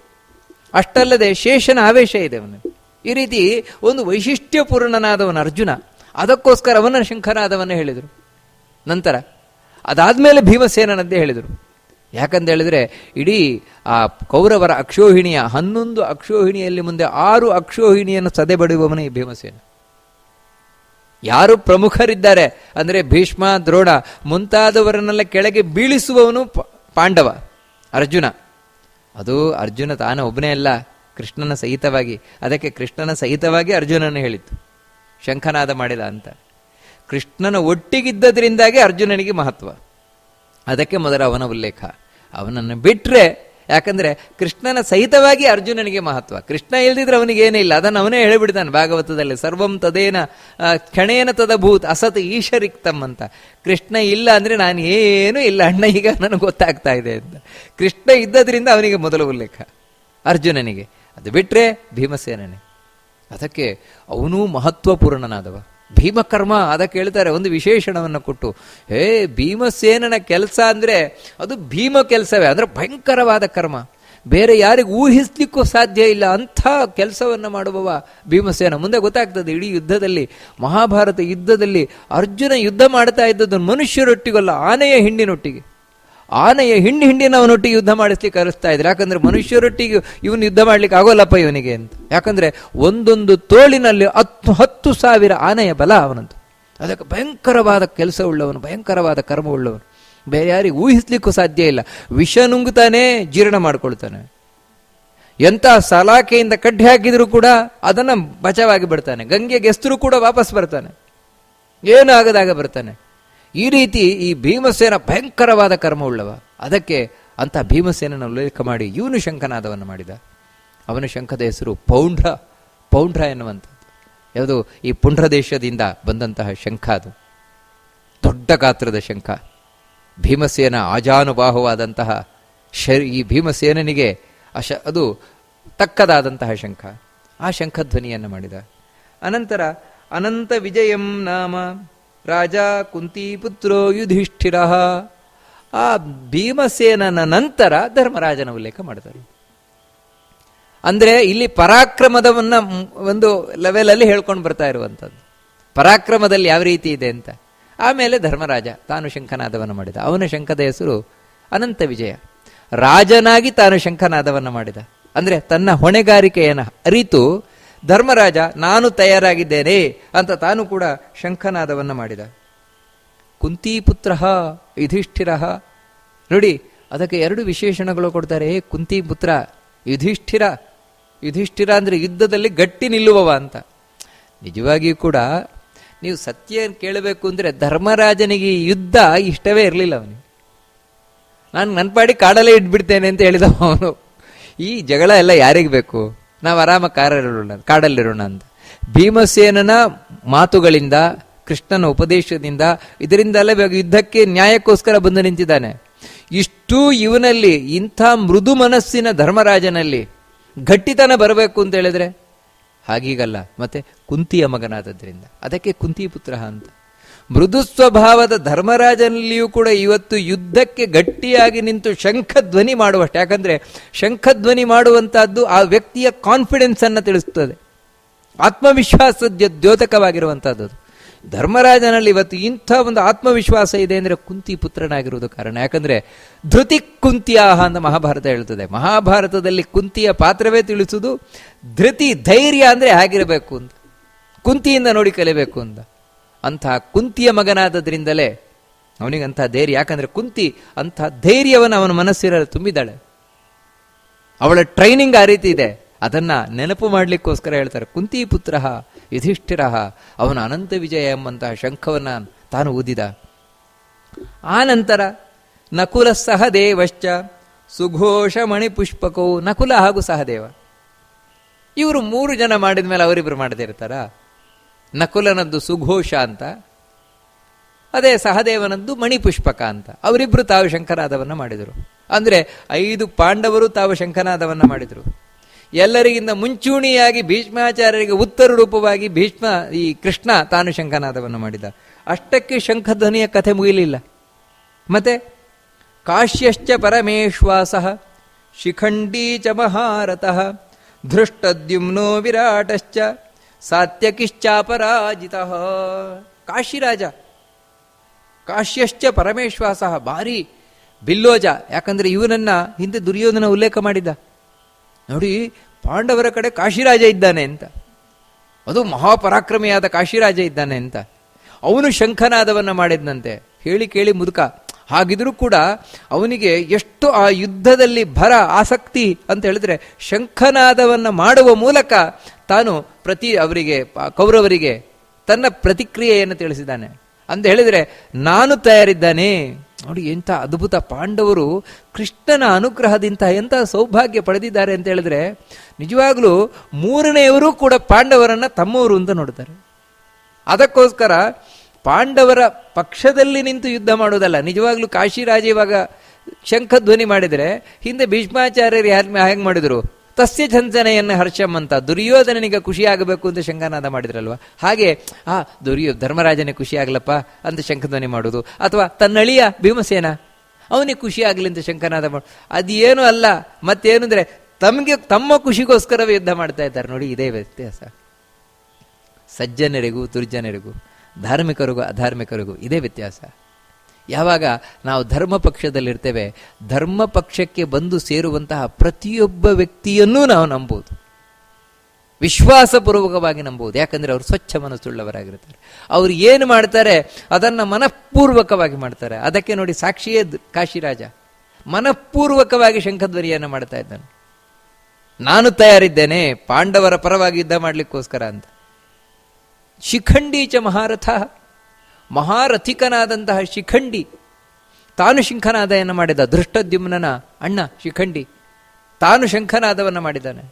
Speaker 1: ಅಷ್ಟಲ್ಲದೆ ಶೇಷನ ಆವೇಶ ಇದೆ ಅವನಲ್ಲಿ. ಈ ರೀತಿ ಒಂದು ವೈಶಿಷ್ಟ್ಯಪೂರ್ಣನಾದವನ ಅರ್ಜುನ, ಅದಕ್ಕೋಸ್ಕರ ಅವನ ಶಂಖನಾದವನ್ನ ಹೇಳಿದರು. ನಂತರ ಅದಾದ್ಮೇಲೆ ಭೀಮಸೇನನದ್ದೇ ಹೇಳಿದರು. ಯಾಕಂತ ಹೇಳಿದ್ರೆ ಇಡೀ ಆ ಕೌರವರ ಅಕ್ಷೋಹಿಣಿಯ 11 ಅಕ್ಷೋಹಿಣಿಯಲ್ಲಿ ಮುಂದೆ 6 ಅಕ್ಷೋಹಿಣಿಯನ್ನು ಸದೆಬಡಿಯುವವನೇ ಈ ಭೀಮಸೇನ. ಯಾರು ಪ್ರಮುಖರಿದ್ದಾರೆ ಅಂದರೆ ಭೀಷ್ಮ, ದ್ರೋಣ ಮುಂತಾದವರನ್ನೆಲ್ಲ ಕೆಳಗೆ ಬೀಳಿಸುವವನು ಪಾಂಡವ ಅರ್ಜುನ. ಅದು ಅರ್ಜುನ ತಾನು ಒಬ್ಬನೇ ಅಲ್ಲ, ಕೃಷ್ಣನ ಸಹಿತವಾಗಿ. ಅದಕ್ಕೆ ಕೃಷ್ಣನ ಸಹಿತವಾಗಿ ಅರ್ಜುನನ ಹೇಳಿತ್ತು, ಶಂಖನಾದ ಮಾಡಿದ ಅಂತ. ಕೃಷ್ಣನ ಒಟ್ಟಿಗಿದ್ದದ್ರಿಂದಾಗಿ ಅರ್ಜುನನಿಗೆ ಮಹತ್ವ, ಅದಕ್ಕೆ ಮೊದಲ ಅವನ ಉಲ್ಲೇಖ. ಅವನನ್ನು ಬಿಟ್ಟರೆ, ಯಾಕಂದ್ರೆ ಕೃಷ್ಣನ ಸಹಿತವಾಗಿ ಅರ್ಜುನನಿಗೆ ಮಹತ್ವ. ಕೃಷ್ಣ ಇಲ್ದಿದ್ರೆ ಅವನಿಗೆ ಏನೇ ಇಲ್ಲ, ಅದನ್ನು ಅವನೇ ಹೇಳಿಬಿಡ್ತಾನೆ ಭಾಗವತದಲ್ಲಿ. ಸರ್ವಂ ತದೇನ ಕ್ಷಣೇನ ತದಭೂತ್ ಅಸತ್ ಈಶರಿಕ್ತಮ್ ಅಂತ. ಕೃಷ್ಣ ಇಲ್ಲ ಅಂದ್ರೆ ನಾನು ಏನೂ ಇಲ್ಲ ಅಣ್ಣ, ಈಗ ನನಗೆ ಗೊತ್ತಾಗ್ತಾ ಇದೆ ಅಂತ. ಕೃಷ್ಣ ಇದ್ದದ್ರಿಂದ ಅವನಿಗೆ ಮೊದಲ ಉಲ್ಲೇಖ, ಅರ್ಜುನನಿಗೆ. ಅದು ಬಿಟ್ರೆ ಭೀಮಸೇನನೇ. ಅದಕ್ಕೆ ಅವನೂ ಮಹತ್ವಪೂರ್ಣನಾದವ. ಭೀಮಕರ್ಮ ಅದಕ್ಕೆ ಹೇಳ್ತಾರೆ ಒಂದು ವಿಶೇಷಣವನ್ನು ಕೊಟ್ಟು, ಭೀಮಸೇನನ ಕೆಲಸ ಅಂದ್ರೆ ಅದು ಭೀಮ ಕೆಲಸವೇ, ಅಂದ್ರೆ ಭಯಂಕರವಾದ ಕರ್ಮ, ಬೇರೆ ಯಾರಿಗೂ ಊಹಿಸ್ಲಿಕ್ಕೂ ಸಾಧ್ಯ ಇಲ್ಲ ಅಂಥ ಕೆಲಸವನ್ನು ಮಾಡುವವ ಭೀಮಸೇನ. ಮುಂದೆ ಗೊತ್ತಾಗ್ತದೆ, ಇಡೀ ಯುದ್ಧದಲ್ಲಿ, ಮಹಾಭಾರತ ಯುದ್ಧದಲ್ಲಿ ಅರ್ಜುನ ಯುದ್ಧ ಮಾಡ್ತಾ ಇದ್ದದ್ದು ಮನುಷ್ಯರೊಟ್ಟಿಗಲ್ಲ, ಆನೆಯ ಹಿಂಡಿನೊಟ್ಟಿಗೆ. ಆನೆಯ ಹಿಂಡಿನವನೊಟ್ಟಿಗೆ ಯುದ್ಧ ಮಾಡಿಸ್ಲಿಕ್ಕೆ ಕರೆಸ್ತಾ ಇದ್ರು. ಯಾಕಂದ್ರೆ ಮನುಷ್ಯರೊಟ್ಟಿಗೆ ಇವನು ಯುದ್ಧ ಮಾಡ್ಲಿಕ್ಕೆ ಆಗೋಲ್ಲಪ್ಪ ಇವನಿಗೆ ಅಂತ. ಯಾಕಂದ್ರೆ ಒಂದೊಂದು ತೋಳಿನಲ್ಲಿ 10,000 ಆನೆಯ ಬಲ ಅವನಂತ. ಅದಕ್ಕೆ ಭಯಂಕರವಾದ ಕೆಲಸ ಉಳ್ಳವನು, ಭಯಂಕರವಾದ ಕರ್ಮ ಉಳ್ಳವನು, ಬೇರೆ ಯಾರಿಗೆ ಊಹಿಸ್ಲಿಕ್ಕೂ ಸಾಧ್ಯ ಇಲ್ಲ. ವಿಷ ನುಂಗುತ್ತಾನೆ, ಜೀರ್ಣ ಮಾಡ್ಕೊಳ್ತಾನೆ. ಎಂಥ ಸಲಾಕೆಯಿಂದ ಕಡ್ಡಿ ಹಾಕಿದ್ರು ಕೂಡ ಅದನ್ನ ಬಚಾವಾಗಿ ಬಿಡ್ತಾನೆ. ಗಂಗೆಗೆ ಎಸ್ತರೂ ಕೂಡ ವಾಪಸ್ ಬರ್ತಾನೆ, ಏನು ಆಗದಾಗ ಬರ್ತಾನೆ. ಈ ರೀತಿ ಈ ಭೀಮಸೇನ ಭಯಂಕರವಾದ ಕರ್ಮ ಉಳ್ಳವ. ಅದಕ್ಕೆ ಅಂತ ಭೀಮಸೇನನ ಉಲ್ಲೇಖ ಮಾಡಿ ಇವನು ಶಂಖನಾದವನ್ನು ಮಾಡಿದ. ಅವನ ಶಂಖದ ಹೆಸರು ಪೌಂಡ್ರ ಎನ್ನುವಂಥದ್ದು. ಯಾವುದು ಈ ಪುಂಡ್ರ ದೇಶದಿಂದ ಬಂದಂತಹ ಶಂಖ. ಅದು ದೊಡ್ಡ ಗಾತ್ರದ ಶಂಖ. ಭೀಮಸೇನ ಆಜಾನುಬಾಹುವಾದಂತಹ ಈ ಭೀಮಸೇನನಿಗೆ ಅದು ತಕ್ಕದಾದಂತಹ ಶಂಖ. ಆ ಶಂಖಧ್ವನಿಯನ್ನು ಮಾಡಿದ. ಅನಂತರ ಅನಂತ ವಿಜಯಂ ನಾಮ ರಾಜ ಕುಂತಿಪುತ್ರೋ ಯುಧಿಷ್ಠಿರ. ಆ ಭೀಮಸೇನನ ನಂತರ ಧರ್ಮರಾಜನ ಉಲ್ಲೇಖ ಮಾಡ್ತಾರೆ. ಅಂದ್ರೆ ಇಲ್ಲಿ ಪರಾಕ್ರಮದವನ್ನ ಒಂದು ಲೆವೆಲಲ್ಲಿ ಹೇಳ್ಕೊಂಡು ಬರ್ತಾ ಇರುವಂಥದ್ದು, ಪರಾಕ್ರಮದಲ್ಲಿ ಯಾವ ರೀತಿ ಇದೆ ಅಂತ. ಆಮೇಲೆ ಧರ್ಮರಾಜ ತಾನು ಶಂಖನಾದವನ್ನು ಮಾಡಿದ. ಅವನ ಶಂಖದ ಹೆಸರು ಅನಂತ ವಿಜಯ. ರಾಜನಾಗಿ ತಾನು ಶಂಖನಾದವನ್ನು ಮಾಡಿದ. ಅಂದ್ರೆ ತನ್ನ ಹೊಣೆಗಾರಿಕೆಯನ್ನು ಅರಿತು ಧರ್ಮರಾಜ ನಾನು ತಯಾರಾಗಿದ್ದೇನೆ ಅಂತ ತಾನು ಕೂಡ ಶಂಖನಾದವನ್ನು ಮಾಡಿದ. ಕುಂತಿಪುತ್ರ ಯುಧಿಷ್ಠಿರ. ನೋಡಿ, ಅದಕ್ಕೆ 2 ವಿಶೇಷಣಗಳು ಕೊಡ್ತಾರೆ. ಕುಂತಿಪುತ್ರ, ಯುಧಿಷ್ಠಿರ ಅಂದ್ರೆ ಯುದ್ಧದಲ್ಲಿ ಗಟ್ಟಿ ನಿಲ್ಲುವವ ಅಂತ. ನಿಜವಾಗಿಯೂ ಕೂಡ ನೀವು ಸತ್ಯ ಕೇಳಬೇಕು ಅಂದ್ರೆ ಧರ್ಮರಾಜನಿಗೆ ಯುದ್ಧ ಇಷ್ಟವೇ ಇರಲಿಲ್ಲ. ಅವನಿಗೆ ನಾನು ನನ್ನ ಪಾಡಿ ಕಾಡಲ್ಲೇ ಇಟ್ಬಿಡ್ತೇನೆ ಅಂತ ಹೇಳಿದ ಅವನು. ಈ ಜಗಳ ಎಲ್ಲ ಯಾರಿಗೆ ಬೇಕು, ನಾವು ಆರಾಮ ಕಾಡಲ್ಲಿರೋಣ ಅಂತ. ಭೀಮಸೇನನ ಮಾತುಗಳಿಂದ, ಕೃಷ್ಣನ ಉಪದೇಶದಿಂದ, ಇದರಿಂದಲೇ ಯುದ್ಧಕ್ಕೆ ನ್ಯಾಯಕ್ಕೋಸ್ಕರ ಬಂದು ನಿಂತಿದ್ದಾನೆ. ಇಷ್ಟೂ ಇವನಲ್ಲಿ, ಇಂಥ ಮೃದು ಮನಸ್ಸಿನ ಧರ್ಮರಾಜನಲ್ಲಿ ಗಟ್ಟಿತನ ಬರಬೇಕು ಅಂತ ಹೇಳಿದ್ರೆ ಹಾಗೀಗಲ್ಲ. ಮತ್ತೆ ಕುಂತಿಯ ಮಗನಾದದ್ರಿಂದ ಅದಕ್ಕೆ ಕುಂತಿಪುತ್ರ ಅಂತ. ಮೃದು ಸ್ವಭಾವದ ಧರ್ಮರಾಜನಲ್ಲಿಯೂ ಕೂಡ ಇವತ್ತು ದ್ಯುದ್ಧಕ್ಕೆ ಗಟ್ಟಿಯಾಗಿ ನಿಂತು ಶಂಖಧ್ವನಿ ಮಾಡುವಷ್ಟು. ಯಾಕಂದ್ರೆ ಶಂಖಧ್ವನಿ ಮಾಡುವಂತಹದ್ದು ಆ ವ್ಯಕ್ತಿಯ ಕಾನ್ಫಿಡೆನ್ಸ್ ಅನ್ನು ತಿಳಿಸ್ತದೆ, ಆತ್ಮವಿಶ್ವಾಸದ ದ್ಯೋತಕವಾಗಿರುವಂತಹದ್ದು. ಧರ್ಮರಾಜನಲ್ಲಿ ಇವತ್ತು ಇಂಥ ಒಂದು ಆತ್ಮವಿಶ್ವಾಸ ಇದೆ ಅಂದರೆ ಕುಂತಿ ಪುತ್ರನಾಗಿರುವುದು ಕಾರಣ. ಯಾಕಂದ್ರೆ ಧೃತಿ ಕುಂತಿಯಾಹ ಅಂತ ಮಹಾಭಾರತ ಹೇಳ್ತದೆ. ಮಹಾಭಾರತದಲ್ಲಿ ಕುಂತಿಯ ಪಾತ್ರವೇ ತಿಳಿಸುವುದು ಧೃತಿ, ಧೈರ್ಯ ಅಂದ್ರೆ ಹೇಗಿರಬೇಕು ಅಂತ, ಕುಂತಿಯಿಂದ ನೋಡಿ ಕಲಿಬೇಕು ಅಂತ. ಅಂಥ ಕುಂತಿಯ ಮಗನಾದದ್ರಿಂದಲೇ ಅವನಿಗಂಥ ಧೈರ್ಯ. ಯಾಕಂದ್ರೆ ಕುಂತಿ ಅಂಥ ಧೈರ್ಯವನ್ನು ಅವನ ಮನಸ್ಸಿನಲ್ಲಿ ತುಂಬಿದ್ದಾಳೆ. ಅವಳ ಟ್ರೈನಿಂಗ್ ಆ ರೀತಿ ಇದೆ. ಅದನ್ನ ನೆನಪು ಮಾಡಲಿಕ್ಕೋಸ್ಕರ ಹೇಳ್ತಾರೆ ಕುಂತಿ ಪುತ್ರ ಯುಧಿಷ್ಠಿರ. ಅವನ ಅನಂತ ವಿಜಯ ಎಂಬಂತಹ ಶಂಖವನ್ನ ತಾನು ಊದಿದ. ಆ ನಂತರ ನಕುಲ ಸಹದೇವಶ್ಚ ಸುಘೋಷ ಮಣಿಪುಷ್ಪಕೋ. ನಕುಲ ಹಾಗೂ ಸಹದೇವ ಇವರು 3 ಜನ ಮಾಡಿದ ಮೇಲೆ ಅವರಿಬ್ಬರು ಮಾಡದೇ ಇರ್ತಾರ. ನಕುಲನದ್ದು ಸುಘೋಷ ಅಂತ, ಅದೇ ಸಹದೇವನದ್ದು ಮಣಿಪುಷ್ಪಕ ಅಂತ. ಅವರಿಬ್ರು ತಾವು ಶಂಖನಾದವನ್ನು ಮಾಡಿದರು. ಅಂದರೆ 5 ಪಾಂಡವರು ತಾವು ಶಂಖನಾದವನ್ನು ಮಾಡಿದರು. ಎಲ್ಲರಿಗಿಂತ ಮುಂಚೂಣಿಯಾಗಿ ಭೀಷ್ಮಾಚಾರ್ಯರಿಗೆ ಉತ್ತರ ರೂಪವಾಗಿ ಈ ಕೃಷ್ಣ ತಾನು ಶಂಖನಾದವನ್ನು ಮಾಡಿದ. ಅಷ್ಟಕ್ಕೆ ಶಂಖಧ್ವನಿಯ ಕಥೆ ಮುಗಿಲಿಲ್ಲ. ಮತ್ತೆ ಕಾಶ್ಯಶ್ಚ ಪರಮೇಶ್ವಾಸ ಶಿಖಂಡೀ ಚ ಮಹಾರಥಃ ಧೃಷ್ಟದ್ಯುಮ್ನೋ ವಿರಾಟಶ್ಚ ಸಾತ್ಯಕಿಶ್ಚಾಪರಾಜಿತ. ಕಾಶಿರಾಜ ಕಾಶ್ಯಶ್ಚ ಪರಮೇಶ್ವಾಸ ಭಾರಿ ಬಿಲ್ಲೋಜ. ಯಾಕಂದ್ರೆ ಇವನನ್ನ ಹಿಂದೆ ದುರ್ಯೋಧನ ಉಲ್ಲೇಖ ಮಾಡಿದ್ದ ನೋಡಿ, ಪಾಂಡವರ ಕಡೆ ಕಾಶಿರಾಜ ಇದ್ದಾನೆ ಅಂತ, ಅದು ಮಹಾಪರಾಕ್ರಮಿಯಾದ ಕಾಶಿರಾಜ ಇದ್ದಾನೆ ಅಂತ. ಅವನು ಶಂಖನಾದವನ್ನ ಮಾಡಿದ್ನಂತೆ. ಹೇಳಿ ಕೇಳಿ ಮುದುಕ. ಹಾಗಿದ್ರೂ ಕೂಡ ಅವನಿಗೆ ಎಷ್ಟು ಆ ಯುದ್ಧದಲ್ಲಿ ಆಸಕ್ತಿ ಅಂತ ಹೇಳಿದ್ರೆ, ಶಂಖನಾದವನ್ನ ಮಾಡುವ ಮೂಲಕ ತಾನು ಅವರಿಗೆ ಕೌರವರಿಗೆ ತನ್ನ ಪ್ರತಿಕ್ರಿಯೆಯನ್ನು ತಿಳಿಸಿದ್ದಾನೆ ಅಂತ ಹೇಳಿದ್ರೆ, ನಾನು ತಯಾರಿದ್ದಾನೆ. ನೋಡಿ ಎಂಥ ಅದ್ಭುತ. ಪಾಂಡವರು ಕೃಷ್ಣನ ಅನುಗ್ರಹದಿಂದ ಎಂಥ ಸೌಭಾಗ್ಯ ಪಡೆದಿದ್ದಾರೆ ಅಂತ ಹೇಳಿದ್ರೆ, ನಿಜವಾಗ್ಲೂ 3ನೇಯವರು ಕೂಡ ಪಾಂಡವರನ್ನ ತಮ್ಮವರು ಅಂತ ನೋಡ್ತಾರೆ. ಅದಕ್ಕೋಸ್ಕರ ಪಾಂಡವರ ಪಕ್ಷದಲ್ಲಿ ನಿಂತು ಯುದ್ಧ ಮಾಡೋದಲ್ಲ. ನಿಜವಾಗ್ಲೂ ಕಾಶಿರಾಜ ಇವಾಗ ಶಂಖಧ್ವನಿ ಮಾಡಿದರೆ ಹಿಂದೆ ಭೀಷ್ಮಾಚಾರ್ಯರು ಹೇಗೆ ಮಾಡಿದ್ರು, ತಸ್ಯ ಛಂಚನೆಯನ್ನು ಹರ್ಷಂ ಅಂತ, ದುರ್ಯೋಧನನಿಗೆ ಖುಷಿಯಾಗಬೇಕು ಅಂತ ಶಂಖನಾದ ಮಾಡಿದ್ರಲ್ವ, ಹಾಗೆ ಧರ್ಮರಾಜನೇ ಖುಷಿಯಾಗಲಪ್ಪ ಅಂತ ಶಂಖಧ್ವನಿ ಮಾಡೋದು, ಅಥವಾ ತನ್ನಳಿಯ ಭೀಮಸೇನ ಅವನಿಗೆ ಖುಷಿ ಆಗಲಿ ಅಂತ ಶಂಖನಾದ ಮಾಡೋದು. ಅದೇನು ಅಲ್ಲ, ಮತ್ತೇನು ಅಂದ್ರೆ ತಮ್ಮ ಖುಷಿಗೋಸ್ಕರವೇ ಯುದ್ಧ ಮಾಡ್ತಾ ಇದ್ದಾರೆ. ನೋಡಿ ಇದೇ ವ್ಯತ್ಯಾಸ. ಸಜ್ಜನರಿಗೂ ದುರ್ಜನರಿಗೂ, ಧಾರ್ಮಿಕರಿಗೂ ಅಧಾರ್ಮಿಕರಿಗೂ ಇದೇ ವ್ಯತ್ಯಾಸ. ಯಾವಾಗ ನಾವು ಧರ್ಮ ಪಕ್ಷದಲ್ಲಿರ್ತೇವೆ, ಧರ್ಮ ಪಕ್ಷಕ್ಕೆ ಬಂದು ಸೇರುವಂತಹ ಪ್ರತಿಯೊಬ್ಬ ವ್ಯಕ್ತಿಯನ್ನೂ ನಾವು ನಂಬೋದು, ವಿಶ್ವಾಸಪೂರ್ವಕವಾಗಿ ನಂಬೋದು. ಯಾಕಂದ್ರೆ ಅವರು ಸ್ವಚ್ಛ ಮನಸ್ಸುಳ್ಳವರಾಗಿರ್ತಾರೆ. ಅವರು ಏನು ಮಾಡ್ತಾರೆ ಅದನ್ನು ಮನಃಪೂರ್ವಕವಾಗಿ ಮಾಡ್ತಾರೆ. ಅದಕ್ಕೆ ನೋಡಿ ಸಾಕ್ಷಿಯೇ ಕಾಶಿರಾಜ ಮನಃಪೂರ್ವಕವಾಗಿ ಶಂಖಧ್ವನಿಯನ್ನು ಮಾಡ್ತಾ ಇದ್ದಾನೆ. ನಾನು ತಯಾರಿದ್ದೇನೆ ಪಾಂಡವರ ಪರವಾಗಿ ಯುದ್ಧ ಮಾಡಲಿಕ್ಕೋಸ್ಕರ ಅಂತ. ಶಿಖಂಡೀಚ ಮಹಾರಥ, ಮಹಾರಥಿಕನಾದಂತಹ ಶಿಖಂಡಿ ತಾನು ಶಂಖನಾದವನ್ನು ಮಾಡಿದ. ಧೃಷ್ಟದ್ಯುಮ್ನನ ಅಣ್ಣ ಶಿಖಂಡಿ ತಾನು ಶಂಖನಾದವನ್ನು ಮಾಡಿದ್ದಾನೆ.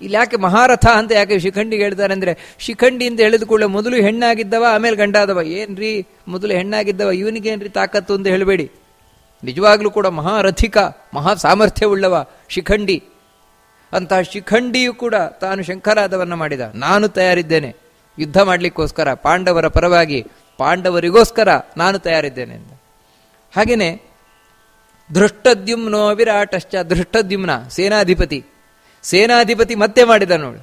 Speaker 1: ಇಲ್ಲಿ ಯಾಕೆ ಮಹಾರಥ ಅಂತ ಯಾಕೆ ಶಿಖಂಡಿಗೆ ಹೇಳ್ತಾರೆ ಅಂದ್ರೆ, ಶಿಖಂಡಿ ಅಂತ ಹೇಳಿದ ಕೂಡಲೇ ಮೊದಲು ಹೆಣ್ಣಾಗಿದ್ದವ ಆಮೇಲೆ ಗಂಡಾದವ. ಏನ್ರಿ ಮೊದಲು ಹೆಣ್ಣಾಗಿದ್ದವ, ಇವನಿಗೇನ್ರಿ ತಾಕತ್ತು ಅಂತ ಹೇಳಬೇಡಿ. ನಿಜವಾಗ್ಲೂ ಕೂಡ ಮಹಾರಥಿಕ, ಮಹಾ ಸಾಮರ್ಥ್ಯವುಳ್ಳವ ಶಿಖಂಡಿ. ಅಂತಹ ಶಿಖಂಡಿಯು ಕೂಡ ತಾನು ಶಂಖನಾದವನ್ನು ಮಾಡಿದ. ನಾನು ತಯಾರಿದ್ದೇನೆ ಯುದ್ಧ ಮಾಡಲಿಕ್ಕೋಸ್ಕರ, ಪಾಂಡವರ ಪರವಾಗಿ, ಪಾಂಡವರಿಗೋಸ್ಕರ ನಾನು ತಯಾರಿದ್ದೇನೆ ಅಂತ. ಹಾಗೇನೆ ಧೃಷ್ಟದ್ಯುಮ್ನೋ ವಿರಾಟಶ್ಚ, ಧೃಷ್ಟದ್ಯುಮ್ನ ಸೇನಾಧಿಪತಿ ಮತ್ತೆ ಮಾಡಿದ ನೋಡು.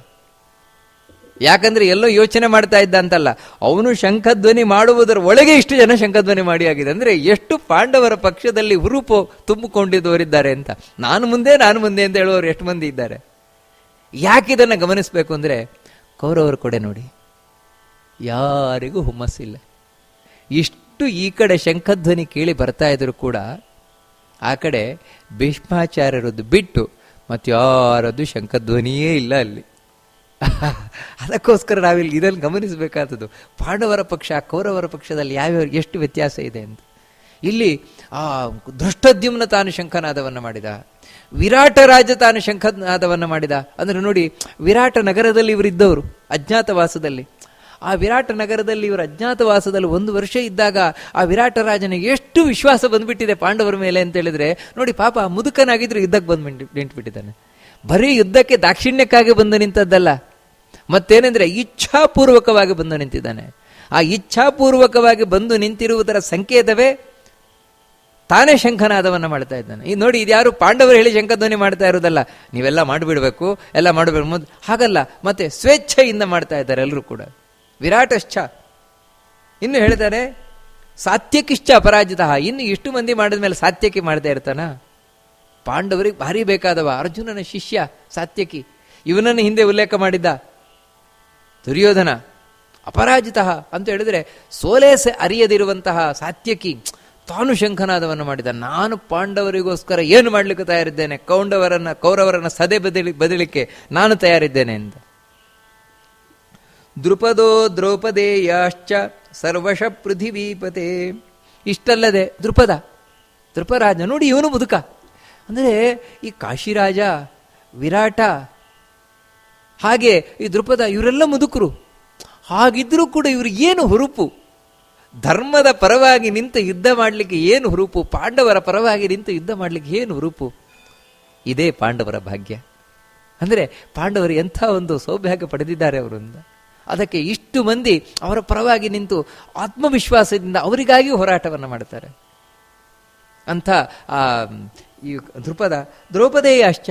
Speaker 1: ಯಾಕಂದ್ರೆ ಎಲ್ಲೋ ಯೋಚನೆ ಮಾಡ್ತಾ ಇದ್ದ ಅಂತಲ್ಲ, ಅವನು ಶಂಖಧ್ವನಿ ಮಾಡುವುದರ ಒಳಗೆ ಇಷ್ಟು ಜನ ಶಂಖಧ್ವನಿ ಮಾಡಿ ಆಗಿದೆ. ಅಂದ್ರೆ ಎಷ್ಟು ಪಾಂಡವರ ಪಕ್ಷದಲ್ಲಿ ಹುರುಪು ತುಂಬಿಕೊಂಡಿದ್ದವರಿದ್ದಾರೆ ಅಂತ. ನಾನು ಮುಂದೆ ಅಂತ ಹೇಳುವವರು ಎಷ್ಟು ಮಂದಿ ಇದ್ದಾರೆ. ಯಾಕಿದನ್ನು ಗಮನಿಸಬೇಕು ಅಂದ್ರೆ, ಕೌರವರ ಕೊಡೆ ನೋಡಿ, ಯಾರಿಗೂ ಹುಮ್ಮಸ್ಸಿಲ್ಲ. ಇಷ್ಟು ಈ ಕಡೆ ಶಂಖಧ್ವನಿ ಕೇಳಿ ಬರ್ತಾ ಇದ್ರು ಕೂಡ ಆ ಕಡೆ ಭೀಷ್ಮಾಚಾರ್ಯರದ್ದು ಬಿಟ್ಟು ಮತ್ತಾರದ್ದು ಶಂಖಧ್ವನಿಯೇ ಇಲ್ಲ ಅಲ್ಲಿ. ಅದಕ್ಕೋಸ್ಕರ ನಾವಿಲ್ಲಿ ಇದನ್ನು ಗಮನಿಸಬೇಕಾದದ್ದು, ಪಾಂಡವರ ಪಕ್ಷ ಕೌರವರ ಪಕ್ಷದಲ್ಲಿ ಯಾವ್ಯಾವ ಎಷ್ಟು ವ್ಯತ್ಯಾಸ ಇದೆ ಅಂತ. ಇಲ್ಲಿ ಆ ಧೃಷ್ಟದ್ಯುಮ್ನ ತಾನು ಶಂಖನಾದವನ್ನು ಮಾಡಿದ, ವಿರಾಟ ರಾಜ ತಾನು ಶಂಖನಾದವನ್ನು ಮಾಡಿದ. ಅಂದ್ರೆ ನೋಡಿ, ವಿರಾಟ ನಗರದಲ್ಲಿ ಇವರಿದ್ದವರು ಅಜ್ಞಾತವಾಸದಲ್ಲಿ. ಆ ವಿರಾಟ ನಗರದಲ್ಲಿ ಇವರು ಅಜ್ಞಾತವಾಸದಲ್ಲಿ 1 ವರ್ಷ ಇದ್ದಾಗ ಆ ವಿರಾಟ ರಾಜನಿಗೆ ಎಷ್ಟು ವಿಶ್ವಾಸ ಬಂದ್ಬಿಟ್ಟಿದೆ ಪಾಂಡವರ ಮೇಲೆ ಅಂತ ಹೇಳಿದ್ರೆ ನೋಡಿ, ಪಾಪ ಮುದುಕನಾಗಿದ್ರು ಯುದ್ಧಕ್ಕೆ ಬಂದು ನಿಂತುಬಿಟ್ಟಿದ್ದಾನೆ. ಬರೀ ಯುದ್ಧಕ್ಕೆ ದಾಕ್ಷಿಣ್ಯಕ್ಕಾಗಿ ಬಂದು ನಿಂತದ್ದಲ್ಲ, ಮತ್ತೇನೆಂದ್ರೆ ಇಚ್ಛಾಪೂರ್ವಕವಾಗಿ ಬಂದು ನಿಂತಿದ್ದಾನೆ. ಆ ಇಚ್ಛಾಪೂರ್ವಕವಾಗಿ ಬಂದು ನಿಂತಿರುವುದರ ಸಂಕೇತವೇ ತಾನೇ ಶಂಖನಾದವನ್ನು ಮಾಡ್ತಾ ಇದ್ದಾನೆ. ಈ ನೋಡಿ, ಇದ್ಯಾರು ಪಾಂಡವರು ಹೇಳಿ ಶಂಖಧ್ವನಿ ಮಾಡ್ತಾ ಇರೋದಲ್ಲ, ನೀವೆಲ್ಲ ಮಾಡಿಬಿಡ್ಬೇಕು, ಎಲ್ಲ ಮಾಡಬೇಕು, ಹಾಗಲ್ಲ. ಮತ್ತೆ ಸ್ವೇಚ್ಛೆಯಿಂದ ಮಾಡ್ತಾ ಇದ್ದಾರೆ ಎಲ್ಲರೂ ಕೂಡ. ವಿರಾಟಶ್ಚ ಇನ್ನು ಹೇಳ್ತಾರೆ ಸಾತ್ಯಕಿಶ್ಚ ಅಪರಾಜಿತ. ಇನ್ನು ಇಷ್ಟು ಮಂದಿ ಮಾಡಿದ ಮೇಲೆ ಸಾತ್ಯಕಿ ಮಾಡ್ತಾ ಇರ್ತಾನ? ಪಾಂಡವರಿಗೆ ಭಾರಿ ಬೇಕಾದವ ಅರ್ಜುನನ ಶಿಷ್ಯ ಸಾತ್ಯಕಿ. ಇವನನ್ನು ಹಿಂದೆ ಉಲ್ಲೇಖ ಮಾಡಿದ್ದ ದುರ್ಯೋಧನ. ಅಪರಾಜಿತ ಅಂತ ಹೇಳಿದ್ರೆ ಸೋಲೆ ಅರಿಯದಿರುವಂತಹ ಸಾತ್ಯಕಿ ತಾನು ಶಂಖನಾದವನ್ನು ಮಾಡಿದ. ನಾನು ಪಾಂಡವರಿಗೋಸ್ಕರ ಏನು ಮಾಡ್ಲಿಕ್ಕೆ ತಯಾರಿದ್ದೇನೆ, ಕೌರವರನ್ನ ಸದೆ ಬದಲಿಕ್ಕೆ ನಾನು ತಯಾರಿದ್ದೇನೆ ಅಂತ. ದೃಪದೋ ದ್ರೌಪದೇಯಾಶ್ಚ ಸರ್ವಶ ಪೃಥಿವೀಪತೆ. ಇಷ್ಟಲ್ಲದೆ ದೃಪರಾಜ ನೋಡಿ, ಇವನು ಮುದುಕ. ಅಂದರೆ ಈ ಕಾಶಿರಾಜ, ವಿರಾಟ, ಹಾಗೆ ಈ ದೃಪದ, ಇವರೆಲ್ಲ ಮುದುಕರು. ಹಾಗಿದ್ರೂ ಕೂಡ ಇವ್ರಿಗೆ ಏನು ಹುರುಪು. ಧರ್ಮದ ಪರವಾಗಿ ನಿಂತು ಯುದ್ಧ ಮಾಡಲಿಕ್ಕೆ ಏನು ಹುರುಪು, ಪಾಂಡವರ ಪರವಾಗಿ ನಿಂತು ಯುದ್ಧ ಮಾಡಲಿಕ್ಕೆ ಏನು ಹುರುಪು. ಇದೇ ಪಾಂಡವರ ಭಾಗ್ಯ. ಅಂದರೆ ಪಾಂಡವರು ಎಂಥ ಒಂದು ಸೌಭಾಗ್ಯ ಪಡೆದಿದ್ದಾರೆ ಅವರಿಂದ. ಅದಕ್ಕೆ ಇಷ್ಟು ಮಂದಿ ಅವರ ಪರವಾಗಿ ನಿಂತು ಆತ್ಮವಿಶ್ವಾಸದಿಂದ ಅವರಿಗಾಗಿ ಹೋರಾಟವನ್ನು ಮಾಡ್ತಾರೆ. ಅಂಥ ಈ ದ್ರೌಪದೇಯಾಶ್ಚ,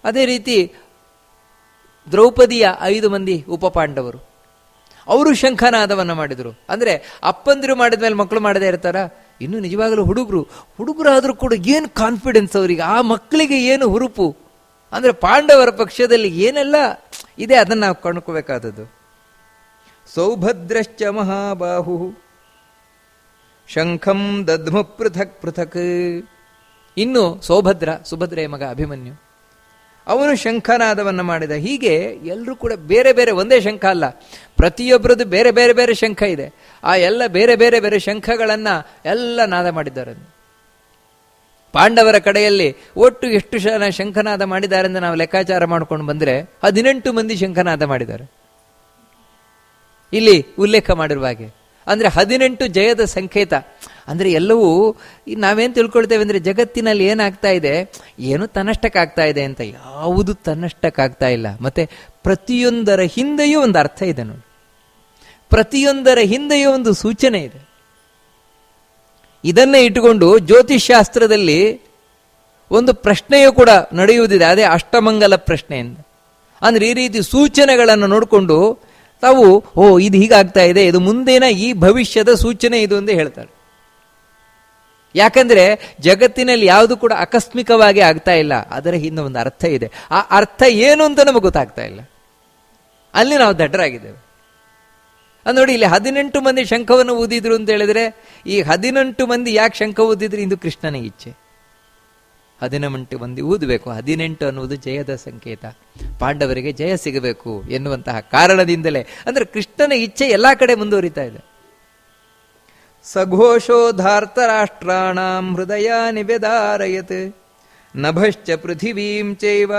Speaker 1: ಅದೇ ರೀತಿ ದ್ರೌಪದಿಯ 5 ಮಂದಿ ಉಪಪಾಂಡವರು, ಅವರು ಶಂಖನಾದವನ್ನು ಮಾಡಿದರು. ಅಂದರೆ ಅಪ್ಪಂದಿರು ಮಾಡಿದ ಮೇಲೆ ಮಕ್ಕಳು ಮಾಡದೇ ಇರ್ತಾರ? ಇನ್ನು ನಿಜವಾಗಲೂ ಹುಡುಗರಾದರೂ ಕೂಡ ಏನು ಕಾನ್ಫಿಡೆನ್ಸ್ ಅವರಿಗೆ, ಆ ಮಕ್ಕಳಿಗೆ ಏನು ಹುರುಪು. ಅಂದರೆ ಪಾಂಡವರ ಪಕ್ಷದಲ್ಲಿ ಏನೆಲ್ಲ ಇದೆ ಅದನ್ನು ನಾವು ಕೊಂಡ್ಕೋಬೇಕಾದದ್ದು. ಸೌಭದ್ರಶ್ಚ ಮಹಾಬಾಹು ಶಂಖಂ ದದ್ಮ ಪೃಥಕ್ ಪೃಥಕ್. ಇನ್ನು ಸುಭದ್ರೆಯ ಮಗ ಅಭಿಮನ್ಯು, ಅವನು ಶಂಖನಾದವನ್ನು ಮಾಡಿದ. ಹೀಗೆ ಎಲ್ಲರೂ ಕೂಡ ಬೇರೆ ಬೇರೆ, ಒಂದೇ ಶಂಖ ಅಲ್ಲ, ಪ್ರತಿಯೊಬ್ಬರದ್ದು ಬೇರೆ ಬೇರೆ ಬೇರೆ ಶಂಖ ಇದೆ. ಆ ಎಲ್ಲ ಬೇರೆ ಬೇರೆ ಬೇರೆ ಶಂಖಗಳನ್ನು ಎಲ್ಲ ನಾದ ಮಾಡಿದ್ದಾರೆ. ಪಾಂಡವರ ಕಡೆಯಲ್ಲಿ ಒಟ್ಟು ಎಷ್ಟು ಶಂಖನಾದ ಮಾಡಿದ್ದಾರೆ ಎಂದು ನಾವು ಲೆಕ್ಕಾಚಾರ ಮಾಡ್ಕೊಂಡು ಬಂದರೆ 18 ಮಂದಿ ಶಂಖನಾದ ಮಾಡಿದ್ದಾರೆ. ಇಲ್ಲಿ ಉಲ್ಲೇಖ ಮಾಡಿರುವ ಹಾಗೆ ಅಂದರೆ 18 ಜಯದ ಸಂಕೇತ. ಅಂದರೆ ಎಲ್ಲವೂ ನಾವೇನು ತಿಳ್ಕೊಳ್ತೇವೆ ಅಂದರೆ ಜಗತ್ತಿನಲ್ಲಿ ಏನಾಗ್ತಾ ಇದೆ, ಏನು ತನ್ನಷ್ಟಕ್ಕಾಗ್ತಾ ಇದೆ ಅಂತ. ಯಾವುದು ತನ್ನಷ್ಟಕ್ಕಾಗ್ತಾ ಇಲ್ಲ. ಮತ್ತೆ ಪ್ರತಿಯೊಂದರ ಹಿಂದೆಯೂ ಒಂದು ಅರ್ಥ ಇದೆ ನೋಡಿ, ಪ್ರತಿಯೊಂದರ ಹಿಂದೆಯೂ ಒಂದು ಸೂಚನೆ ಇದೆ. ಇದನ್ನೇ ಇಟ್ಟುಕೊಂಡು ಜ್ಯೋತಿಷ್ಶಾಸ್ತ್ರದಲ್ಲಿ ಒಂದು ಪ್ರಶ್ನೆಯೂ ಕೂಡ ನಡೆಯುವುದಿದೆ, ಅದೇ ಅಷ್ಟಮಂಗಲ ಪ್ರಶ್ನೆ ಎಂದು. ಅಂದರೆ ಈ ರೀತಿ ಸೂಚನೆಗಳನ್ನು ನೋಡಿಕೊಂಡು ತಾವು ಇದು ಹೀಗಾಗ್ತಾ ಇದೆ, ಇದು ಮುಂದಿನ ಈ ಭವಿಷ್ಯದ ಸೂಚನೆ ಇದು ಎಂದು ಹೇಳ್ತಾರೆ. ಯಾಕಂದ್ರೆ ಜಗತ್ತಿನಲ್ಲಿ ಯಾವುದು ಕೂಡ ಆಕಸ್ಮಿಕವಾಗಿ ಆಗ್ತಾ ಇಲ್ಲ, ಅದರ ಹಿಂದೆ ಒಂದು ಅರ್ಥ ಇದೆ. ಆ ಅರ್ಥ ಏನು ಅಂತ ನಮಗೆ ಗೊತ್ತಾಗ್ತಾ ಇಲ್ಲ, ಅಲ್ಲಿ ನಾವು ದಡ್ಡರಾಗಿದ್ದೇವೆ. ನೋಡಿ, ಇಲ್ಲಿ 18 ಮಂದಿ ಶಂಖವನ್ನು ಊದಿದ್ರು ಅಂತ ಹೇಳಿದ್ರೆ, ಈ 18 ಮಂದಿ ಯಾಕೆ ಶಂಖ ಊದಿದ್ರು? ಇದು ಕೃಷ್ಣನ ಇಚ್ಛೆ. 18 ಮಂದಿ ಊದಬೇಕು. 18 ಅನ್ನುವುದು ಜಯದ ಸಂಕೇತ, ಪಾಂಡವರಿಗೆ ಜಯ ಸಿಗಬೇಕು ಎನ್ನುವಂತಹ ಕಾರಣದಿಂದಲೇ. ಅಂದ್ರೆ ಕೃಷ್ಣನ ಇಚ್ಛೆ ಎಲ್ಲಾ ಕಡೆ ಮುಂದುವರಿತಾ ಇದೆ. ಸಘೋಷೋಧಾರ್ತರಾಷ್ಟ್ರಾಣಾಂ ಹೃದಯ ನಿವೇದಾರಯತ್ ನಭಶ್ಚ ಪೃಥಿವೀಂ ಚೈವ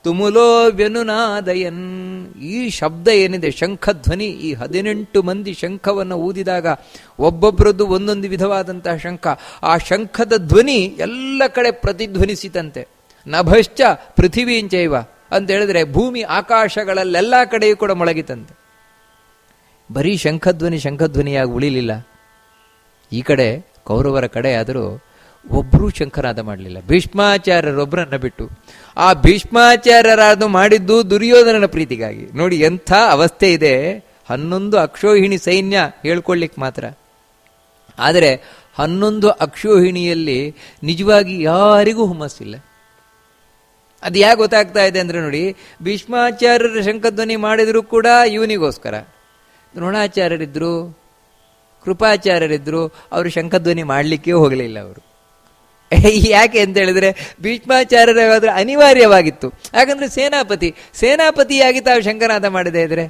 Speaker 1: ತುಮುಲೋ ವ್ಯನುನಾದಯನ್. ಈ ಶಬ್ದ ಏನಿದೆ, ಶಂಖಧ್ವನಿ, ಈ 18 ಮಂದಿ ಶಂಖವನ್ನು ಊದಿದಾಗ ಒಬ್ಬೊಬ್ಬರದ್ದು ಒಂದೊಂದು ವಿಧವಾದಂತಹ ಶಂಖ, ಆ ಶಂಖದ ಧ್ವನಿ ಎಲ್ಲ ಕಡೆ ಪ್ರತಿಧ್ವನಿಸಿತಂತೆ. ನಭಶ್ಚ ಪೃಥಿವೀಂಚೈವ ಅಂತ ಹೇಳಿದ್ರೆ ಭೂಮಿ ಆಕಾಶಗಳಲ್ಲೆಲ್ಲ ಕಡೆಯೂ ಕೂಡ ಮೊಳಗಿತಂತೆ. ಬರೀ ಶಂಖಧ್ವನಿಯಾಗಿ ಉಳಿಲಿಲ್ಲ. ಈ ಕಡೆ ಕೌರವರ ಕಡೆ ಆದರೂ ಒಬ್ಬರೂ ಶಂಖನಾದ ಮಾಡಲಿಲ್ಲ, ಭೀಷ್ಮಾಚಾರ್ಯರೊಬ್ಬರನ್ನ ಬಿಟ್ಟು. ಆ ಭೀಷ್ಮಾಚಾರ್ಯರಾದ ಮಾಡಿದ್ದು ದುರ್ಯೋಧನನ ಪ್ರೀತಿಗಾಗಿ. ನೋಡಿ ಎಂಥ ಅವಸ್ಥೆ ಇದೆ. 11 ಅಕ್ಷೋಹಿಣಿ ಸೈನ್ಯ ಹೇಳ್ಕೊಳ್ಳಿಕ್ಕೆ ಮಾತ್ರ, ಆದರೆ 11 ಅಕ್ಷೋಹಿಣಿಯಲ್ಲಿ ನಿಜವಾಗಿ ಯಾರಿಗೂ ಹುಮ್ಮಸ್ಸಿಲ್ಲ. ಅದು ಯಾಕೆ ಗೊತ್ತಾಗ್ತಾ ಇದೆ ಅಂದ್ರೆ ನೋಡಿ, ಭೀಷ್ಮಾಚಾರ್ಯರ ಶಂಖಧ್ವನಿ ಮಾಡಿದ್ರು ಕೂಡ ಇವನಿಗೋಸ್ಕರ. ದ್ರೋಣಾಚಾರ್ಯರಿದ್ರು, ಕೃಪಾಚಾರ್ಯರಿದ್ರು, ಅವರು ಶಂಖಧ್ವನಿ ಮಾಡಲಿಕ್ಕೆ ಹೋಗಲಿಲ್ಲ. ಅವರು ಯಾಕೆ ಅಂತ ಹೇಳಿದ್ರೆ ಭೀಷ್ಮಾಚಾರ್ಯರಾದ್ರೆ ಅನಿವಾರ್ಯವಾಗಿತ್ತು. ಯಾಕಂದ್ರೆ ಸೇನಾಪತಿಯಾಗಿ ತಾವು ಶಂಖನಾದ ಮಾಡದೇ ಇದ್ರೆ,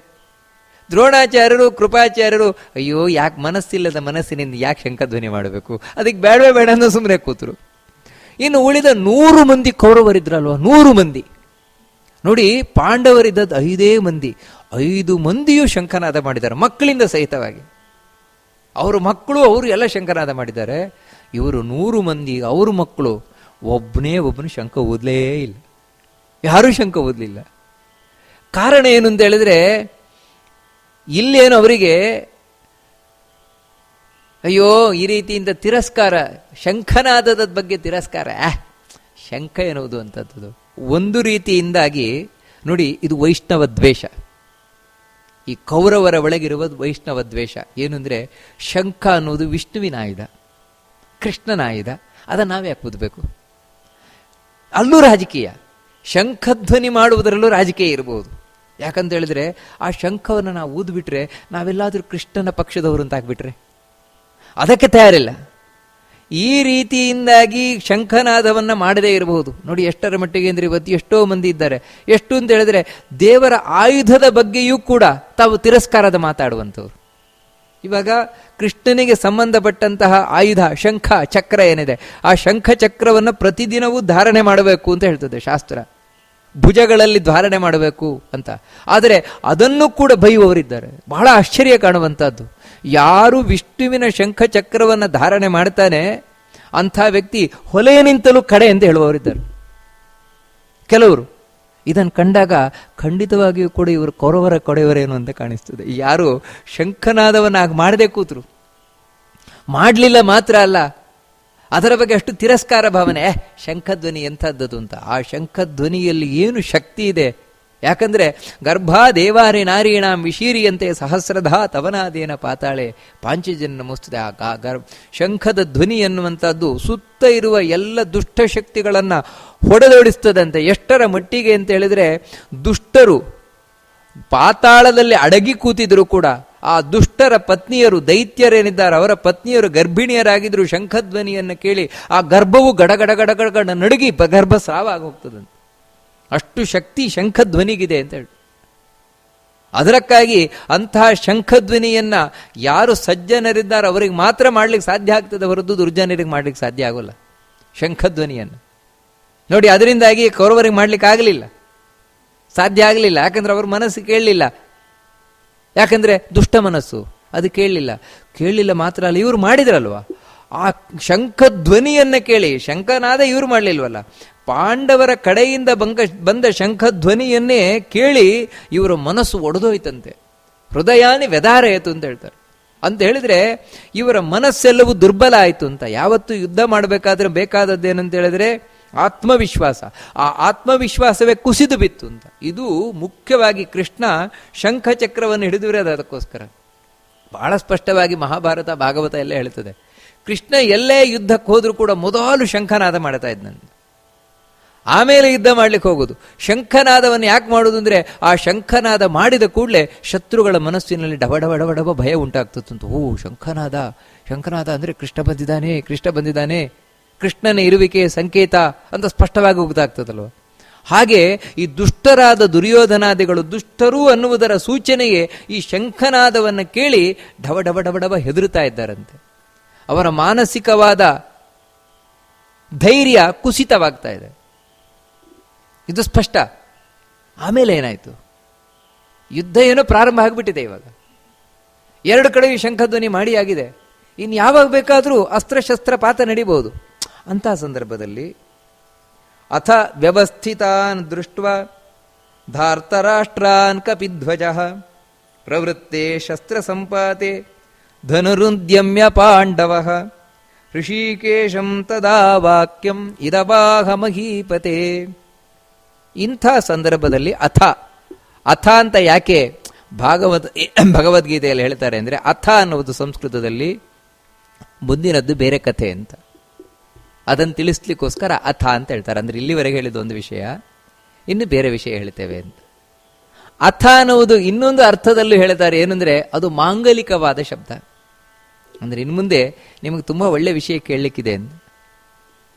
Speaker 1: ದ್ರೋಣಾಚಾರ್ಯರು ಕೃಪಾಚಾರ್ಯರು ಅಯ್ಯೋ ಯಾಕೆ ಮನಸ್ಸಿಲ್ಲದ ಮನಸ್ಸಿನಿಂದ ಯಾಕೆ ಶಂಖಧ್ವನಿ ಮಾಡಬೇಕು, ಅದಕ್ಕೆ ಬೇಡ ಅನ್ನೋ ಸುಮ್ಮನೆ ಕೂತರು. ಇನ್ನು ಉಳಿದ 100 ಮಂದಿ ಕೌರವರಿದ್ರಲ್ವ, 100 ಮಂದಿ ನೋಡಿ, ಪಾಂಡವರಿದ್ದದ್ದು 5 ಮಂದಿ, 5 ಮಂದಿಯೂ ಶಂಖನಾದ ಮಾಡಿದ್ದಾರೆ, ಮಕ್ಕಳಿಂದ ಸಹಿತವಾಗಿ. ಅವರ ಮಕ್ಕಳು ಅವರು ಎಲ್ಲ ಶಂಖನಾದ ಮಾಡಿದ್ದಾರೆ. ಇವರು 100 ಮಂದಿ, ಅವರು ಮಕ್ಕಳು ಒಬ್ಬನು ಶಂಖ ಊದಲೇ ಇಲ್ಲ, ಯಾರೂ ಶಂಖ ಊದಲಿಲ್ಲ. ಕಾರಣ ಏನು ಅಂತ ಹೇಳಿದ್ರೆ, ಇಲ್ಲೇನು ಅವರಿಗೆ ಅಯ್ಯೋ ಈ ರೀತಿಯಿಂದ ತಿರಸ್ಕಾರ, ಶಂಖನಾದದ ಬಗ್ಗೆ ತಿರಸ್ಕಾರ, ಶಂಖ ಎನ್ನುವುದು ಅಂತದ್ದು ಒಂದು ರೀತಿಯಿಂದಾಗಿ ನೋಡಿ, ಇದು ವೈಷ್ಣವ ದ್ವೇಷ. ಈ ಕೌರವರ ಒಳಗಿರುವ ವೈಷ್ಣವ ದ್ವೇಷ ಏನು ಅಂದರೆ, ಶಂಖ ಅನ್ನೋದು ವಿಷ್ಣುವಿನ ಆಯುಧ, ಕೃಷ್ಣನ ಆಯುಧ, ಅದನ್ನು ನಾವು ಯಾಕೆ ಊದಬೇಕು? ಅಲ್ಲೂ ರಾಜಕೀಯ, ಶಂಖಧ್ವನಿ ಮಾಡುವುದರಲ್ಲೂ ರಾಜಕೀಯ ಇರಬಹುದು. ಯಾಕಂತ ಹೇಳಿದ್ರೆ ಆ ಶಂಖವನ್ನು ನಾವು ಊದ್ಬಿಟ್ರೆ ನಾವೆಲ್ಲಾದರೂ ಕೃಷ್ಣನ ಪಕ್ಷದವರು ಅಂತ ಆಗ್ಬಿಟ್ರೆ ಅದಕ್ಕೆ ತಯಾರಿಲ್ಲ. ಈ ರೀತಿಯಿಂದಾಗಿ ಶಂಖನಾದವನ್ನು ಮಾಡದೇ ಇರಬಹುದು. ನೋಡಿ ಎಷ್ಟರ ಮಟ್ಟಿಗೆ ಅಂದರೆ ಇವತ್ತು ಎಷ್ಟೋ ಮಂದಿ ಇದ್ದಾರೆ. ಎಷ್ಟು ಅಂತ ಹೇಳಿದ್ರೆ ದೇವರ ಆಯುಧದ ಬಗ್ಗೆಯೂ ಕೂಡ ತಾವು ತಿರಸ್ಕಾರದ ಮಾತಾಡುವಂಥವ್ರು. ಇವಾಗ ಕೃಷ್ಣನಿಗೆ ಸಂಬಂಧಪಟ್ಟಂತಹ ಆಯುಧ ಶಂಖ ಚಕ್ರ ಏನಿದೆ, ಆ ಶಂಖ ಚಕ್ರವನ್ನು ಪ್ರತಿದಿನವೂ ಧಾರಣೆ ಮಾಡಬೇಕು ಅಂತ ಹೇಳ್ತದೆ ಶಾಸ್ತ್ರ, ಭುಜಗಳಲ್ಲಿ ಧಾರಣೆ ಮಾಡಬೇಕು ಅಂತ. ಆದರೆ ಅದನ್ನು ಕೂಡ ಬೈಯುವವರಿದ್ದಾರೆ. ಬಹಳ ಆಶ್ಚರ್ಯ ಕಾಣುವಂಥದ್ದು. ಯಾರು ವಿಷ್ಣುವಿನ ಶಂಖ ಚಕ್ರವನ್ನು ಧಾರಣೆ ಮಾಡ್ತಾನೆ ಅಂಥ ವ್ಯಕ್ತಿ ಹೊಲೆಯನಿಂತಲೂ ಕಡೆ ಎಂದು ಹೇಳುವವರಿದ್ದಾರೆ ಕೆಲವರು. ಇದನ್ನು ಕಂಡಾಗ ಖಂಡಿತವಾಗಿಯೂ ಕೂಡ ಇವರು ಕೌರವರ ಕೊಡೆಯವರೇನು ಅಂತ ಕಾಣಿಸ್ತದೆ. ಯಾರು ಶಂಖನಾದವನ್ನು ಆಗ ಮಾಡದೆ ಕೂತರು, ಮಾಡಲಿಲ್ಲ ಮಾತ್ರ ಅಲ್ಲ, ಅದರ ಬಗ್ಗೆ ಅಷ್ಟು ತಿರಸ್ಕಾರ ಭಾವನೆ, ಶಂಖಧ್ವನಿ ಎಂಥದ್ದದು ಅಂತ. ಆ ಶಂಖಧ್ವನಿಯಲ್ಲಿ ಏನು ಶಕ್ತಿ ಇದೆ! ಯಾಕಂದ್ರೆ ಗರ್ಭಾ ದೇವಾರಿ ನಾರೀಣಾಂ ವಿಶೀರಿಯಂತೆ ಸಹಸ್ರಧಾ ತವನಾದೇನ ಪಾತಾಳೆ ಪಾಂಚಜನ್ಯ ಮುಸ್ತದೆ. ಆ ಶಂಖದ ಧ್ವನಿ ಎನ್ನುವಂಥದ್ದು ಸುತ್ತ ಇರುವ ಎಲ್ಲ ದುಷ್ಟಶಕ್ತಿಗಳನ್ನು ಹೊಡೆದೋಡಿಸ್ತದಂತೆ. ಎಷ್ಟರ ಮಟ್ಟಿಗೆ ಅಂತ ಹೇಳಿದ್ರೆ, ದುಷ್ಟರು ಪಾತಾಳದಲ್ಲಿ ಅಡಗಿ ಕೂತಿದ್ರು ಕೂಡ ಆ ದುಷ್ಟರ ಪತ್ನಿಯರು, ದೈತ್ಯರೇನಿದ್ದಾರೆ ಅವರ ಪತ್ನಿಯರು ಗರ್ಭಿಣಿಯರಾಗಿದ್ರು, ಶಂಖಧ್ವನಿಯನ್ನು ಕೇಳಿ ಆ ಗರ್ಭವು ಗಡಗಡ ಗಡಗಡ ನಡುಗಿ ಗರ್ಭಸ್ರಾವ ಆಗಿ ಹೋಗ್ತದಂತೆ. ಅಷ್ಟು ಶಕ್ತಿ ಶಂಖಧ್ವನಿಗಿದೆ ಅಂತ ಹೇಳಿ. ಅದಕ್ಕಾಗಿ ಅಂತಹ ಶಂಖಧ್ವನಿಯನ್ನ ಯಾರು ಸಜ್ಜನರಿದ್ದಾರೆ ಅವರಿಗೆ ಮಾತ್ರ ಮಾಡ್ಲಿಕ್ಕೆ ಸಾಧ್ಯ ಆಗ್ತದೆ ಹೊರತು ದುರ್ಜನರಿಗೆ ಮಾಡ್ಲಿಕ್ಕೆ ಸಾಧ್ಯ ಆಗೋಲ್ಲ ಶಂಖಧ್ವನಿಯನ್ನು. ನೋಡಿ, ಅದರಿಂದಾಗಿ ಕೌರವರಿಗೆ ಮಾಡ್ಲಿಕ್ಕೆ ಆಗಲಿಲ್ಲ, ಸಾಧ್ಯ ಆಗಲಿಲ್ಲ. ಯಾಕಂದ್ರೆ ಅವ್ರ ಮನಸ್ಸು ಕೇಳಲಿಲ್ಲ. ಯಾಕಂದ್ರೆ ದುಷ್ಟ ಮನಸ್ಸು, ಅದು ಕೇಳಲಿಲ್ಲ ಮಾತ್ರ ಅಲ್ಲ, ಇವರು ಮಾಡಿದ್ರಲ್ವ ಆ ಶಂಖಧ್ವನಿಯನ್ನ ಕೇಳಿ. ಶಂಖನಾದ ಇವರು ಮಾಡಲಿಲ್ವಲ್ಲ, ಪಾಂಡವರ ಕಡೆಯಿಂದ ಬಂದ ಶಂಖಧ್ವನಿಯನ್ನೇ ಕೇಳಿ ಇವರ ಮನಸ್ಸು ಒಡೆದೋಯ್ತಂತೆ. ಹೃದಯಾನಿ ವ್ಯಧಾರಯಿತು ಅಂತ ಹೇಳ್ತಾರೆ. ಅಂತ ಹೇಳಿದ್ರೆ ಇವರ ಮನಸ್ಸೆಲ್ಲವೂ ದುರ್ಬಲ ಆಯಿತು ಅಂತ. ಯಾವತ್ತು ಯುದ್ಧ ಮಾಡಬೇಕಾದ್ರೆ ಬೇಕಾದದ್ದೇನಂತ ಹೇಳಿದ್ರೆ ಆತ್ಮವಿಶ್ವಾಸ. ಆ ಆತ್ಮವಿಶ್ವಾಸವೇ ಕುಸಿದು ಬಿತ್ತು ಅಂತ. ಇದು ಮುಖ್ಯವಾಗಿ ಕೃಷ್ಣ ಶಂಖಚಕ್ರವನ್ನು ಹಿಡಿದಿರೋದು ಅದಕ್ಕೋಸ್ಕರ. ಬಹಳ ಸ್ಪಷ್ಟವಾಗಿ ಮಹಾಭಾರತ ಭಾಗವತ ಎಲ್ಲ ಹೇಳ್ತದೆ. ಕೃಷ್ಣ ಎಲ್ಲೇ ಯುದ್ಧಕ್ಕೆ ಹೋದ್ರೂ ಕೂಡ ಮೊದಲು ಶಂಖನಾದ ಮಾಡ್ತಾ ಇದ್ದಂತೆ, ಆಮೇಲೆ ಯುದ್ಧ ಮಾಡ್ಲಿಕ್ಕೆ ಹೋಗೋದು. ಶಂಖನಾದವನ್ನು ಯಾಕೆ ಮಾಡೋದು ಅಂದ್ರೆ, ಆ ಶಂಖನಾದ ಮಾಡಿದ ಕೂಡಲೇ ಶತ್ರುಗಳ ಮನಸ್ಸಿನಲ್ಲಿ ಡಬ ಭಯ ಉಂಟಾಗ್ತದಂತ. ಓ, ಶಂಖನಾದ ಅಂದ್ರೆ ಕೃಷ್ಣ ಬಂದಿದ್ದಾನೆ, ಕೃಷ್ಣನ ಇರುವಿಕೆಯ ಸಂಕೇತ ಅಂತ ಸ್ಪಷ್ಟವಾಗಿ ಗೊತ್ತಾಗ್ತದಲ್ವ. ಹಾಗೆ ಈ ದುಷ್ಟರಾದ ದುರ್ಯೋಧನಾದಿಗಳು ದುಷ್ಟರು ಅನ್ನುವುದರ ಸೂಚನೆಯೇ ಈ ಶಂಖನಾದವನ್ನು ಕೇಳಿ ಡಬ ಹೆದರುತ್ತಾ ಇದ್ದಾರಂತೆ. ಅವರ ಮಾನಸಿಕವಾದ ಧೈರ್ಯ ಕುಸಿತವಾಗ್ತಾ ಇದೆ, ಇದು ಸ್ಪಷ್ಟ. ಆಮೇಲೆ ಏನಾಯ್ತು, ಯುದ್ಧ ಏನೋ ಪ್ರಾರಂಭ ಆಗಿಬಿಟ್ಟಿದೆ. ಇವಾಗ ಎರಡು ಕಡೆ ಶಂಖಧ್ವನಿ ಮಾಡಿ ಆಗಿದೆ. ಇನ್ನು ಯಾವಾಗ ಬೇಕಾದರೂ ಅಸ್ತ್ರಶಸ್ತ್ರಪಾತ ನಡೀಬಹುದು. ಅಂತಹ ಸಂದರ್ಭದಲ್ಲಿ ಅಥ ವ್ಯವಸ್ಥಿತಾನ್ ದೃಷ್ಟ್ವಾ ಧಾರ್ತರಾಷ್ಟ್ರಾನ್ ಕಪಿಧ್ವಜಃ ಪ್ರವೃತ್ತೆ ಶಸ್ತ್ರ ಸಂಪಾತೆ ಧನುರುದ್ಯಮ್ಯ ಪಾಂಡವಃ ಋಷಿಕೇಶಂ ತದಾ ವಾಕ್ಯಂ ಇದವಾಹ ಮಹೀಪತೆ. ಇಂಥ ಸಂದರ್ಭದಲ್ಲಿ ಅಥ ಅಂತ ಯಾಕೆ ಭಗವದ್ಗೀತೆಯಲ್ಲಿ ಹೇಳ್ತಾರೆ ಅಂದರೆ, ಅಥ ಅನ್ನುವುದು ಸಂಸ್ಕೃತದಲ್ಲಿ ಮುಂದಿನದ್ದು ಬೇರೆ ಕಥೆ ಅಂತ, ಅದನ್ನು ತಿಳಿಸ್ಲಿಕ್ಕೋಸ್ಕರ ಅಥ ಅಂತ ಹೇಳ್ತಾರೆ. ಅಂದ್ರೆ ಇಲ್ಲಿವರೆಗೆ ಹೇಳಿದ ಒಂದು ವಿಷಯ, ಇನ್ನು ಬೇರೆ ವಿಷಯ ಹೇಳ್ತೇವೆ ಅಂತ. ಅಥ ಅನ್ನುವುದು ಇನ್ನೊಂದು ಅರ್ಥದಲ್ಲೂ ಹೇಳ್ತಾರೆ. ಏನಂದ್ರೆ ಅದು ಮಾಂಗಲಿಕವಾದ ಶಬ್ದ. ಅಂದ್ರೆ ಇನ್ನು ಮುಂದೆ ನಿಮಗೆ ತುಂಬಾ ಒಳ್ಳೆ ವಿಷಯ ಕೇಳಲಿಕ್ಕಿದೆ ಅಂತ,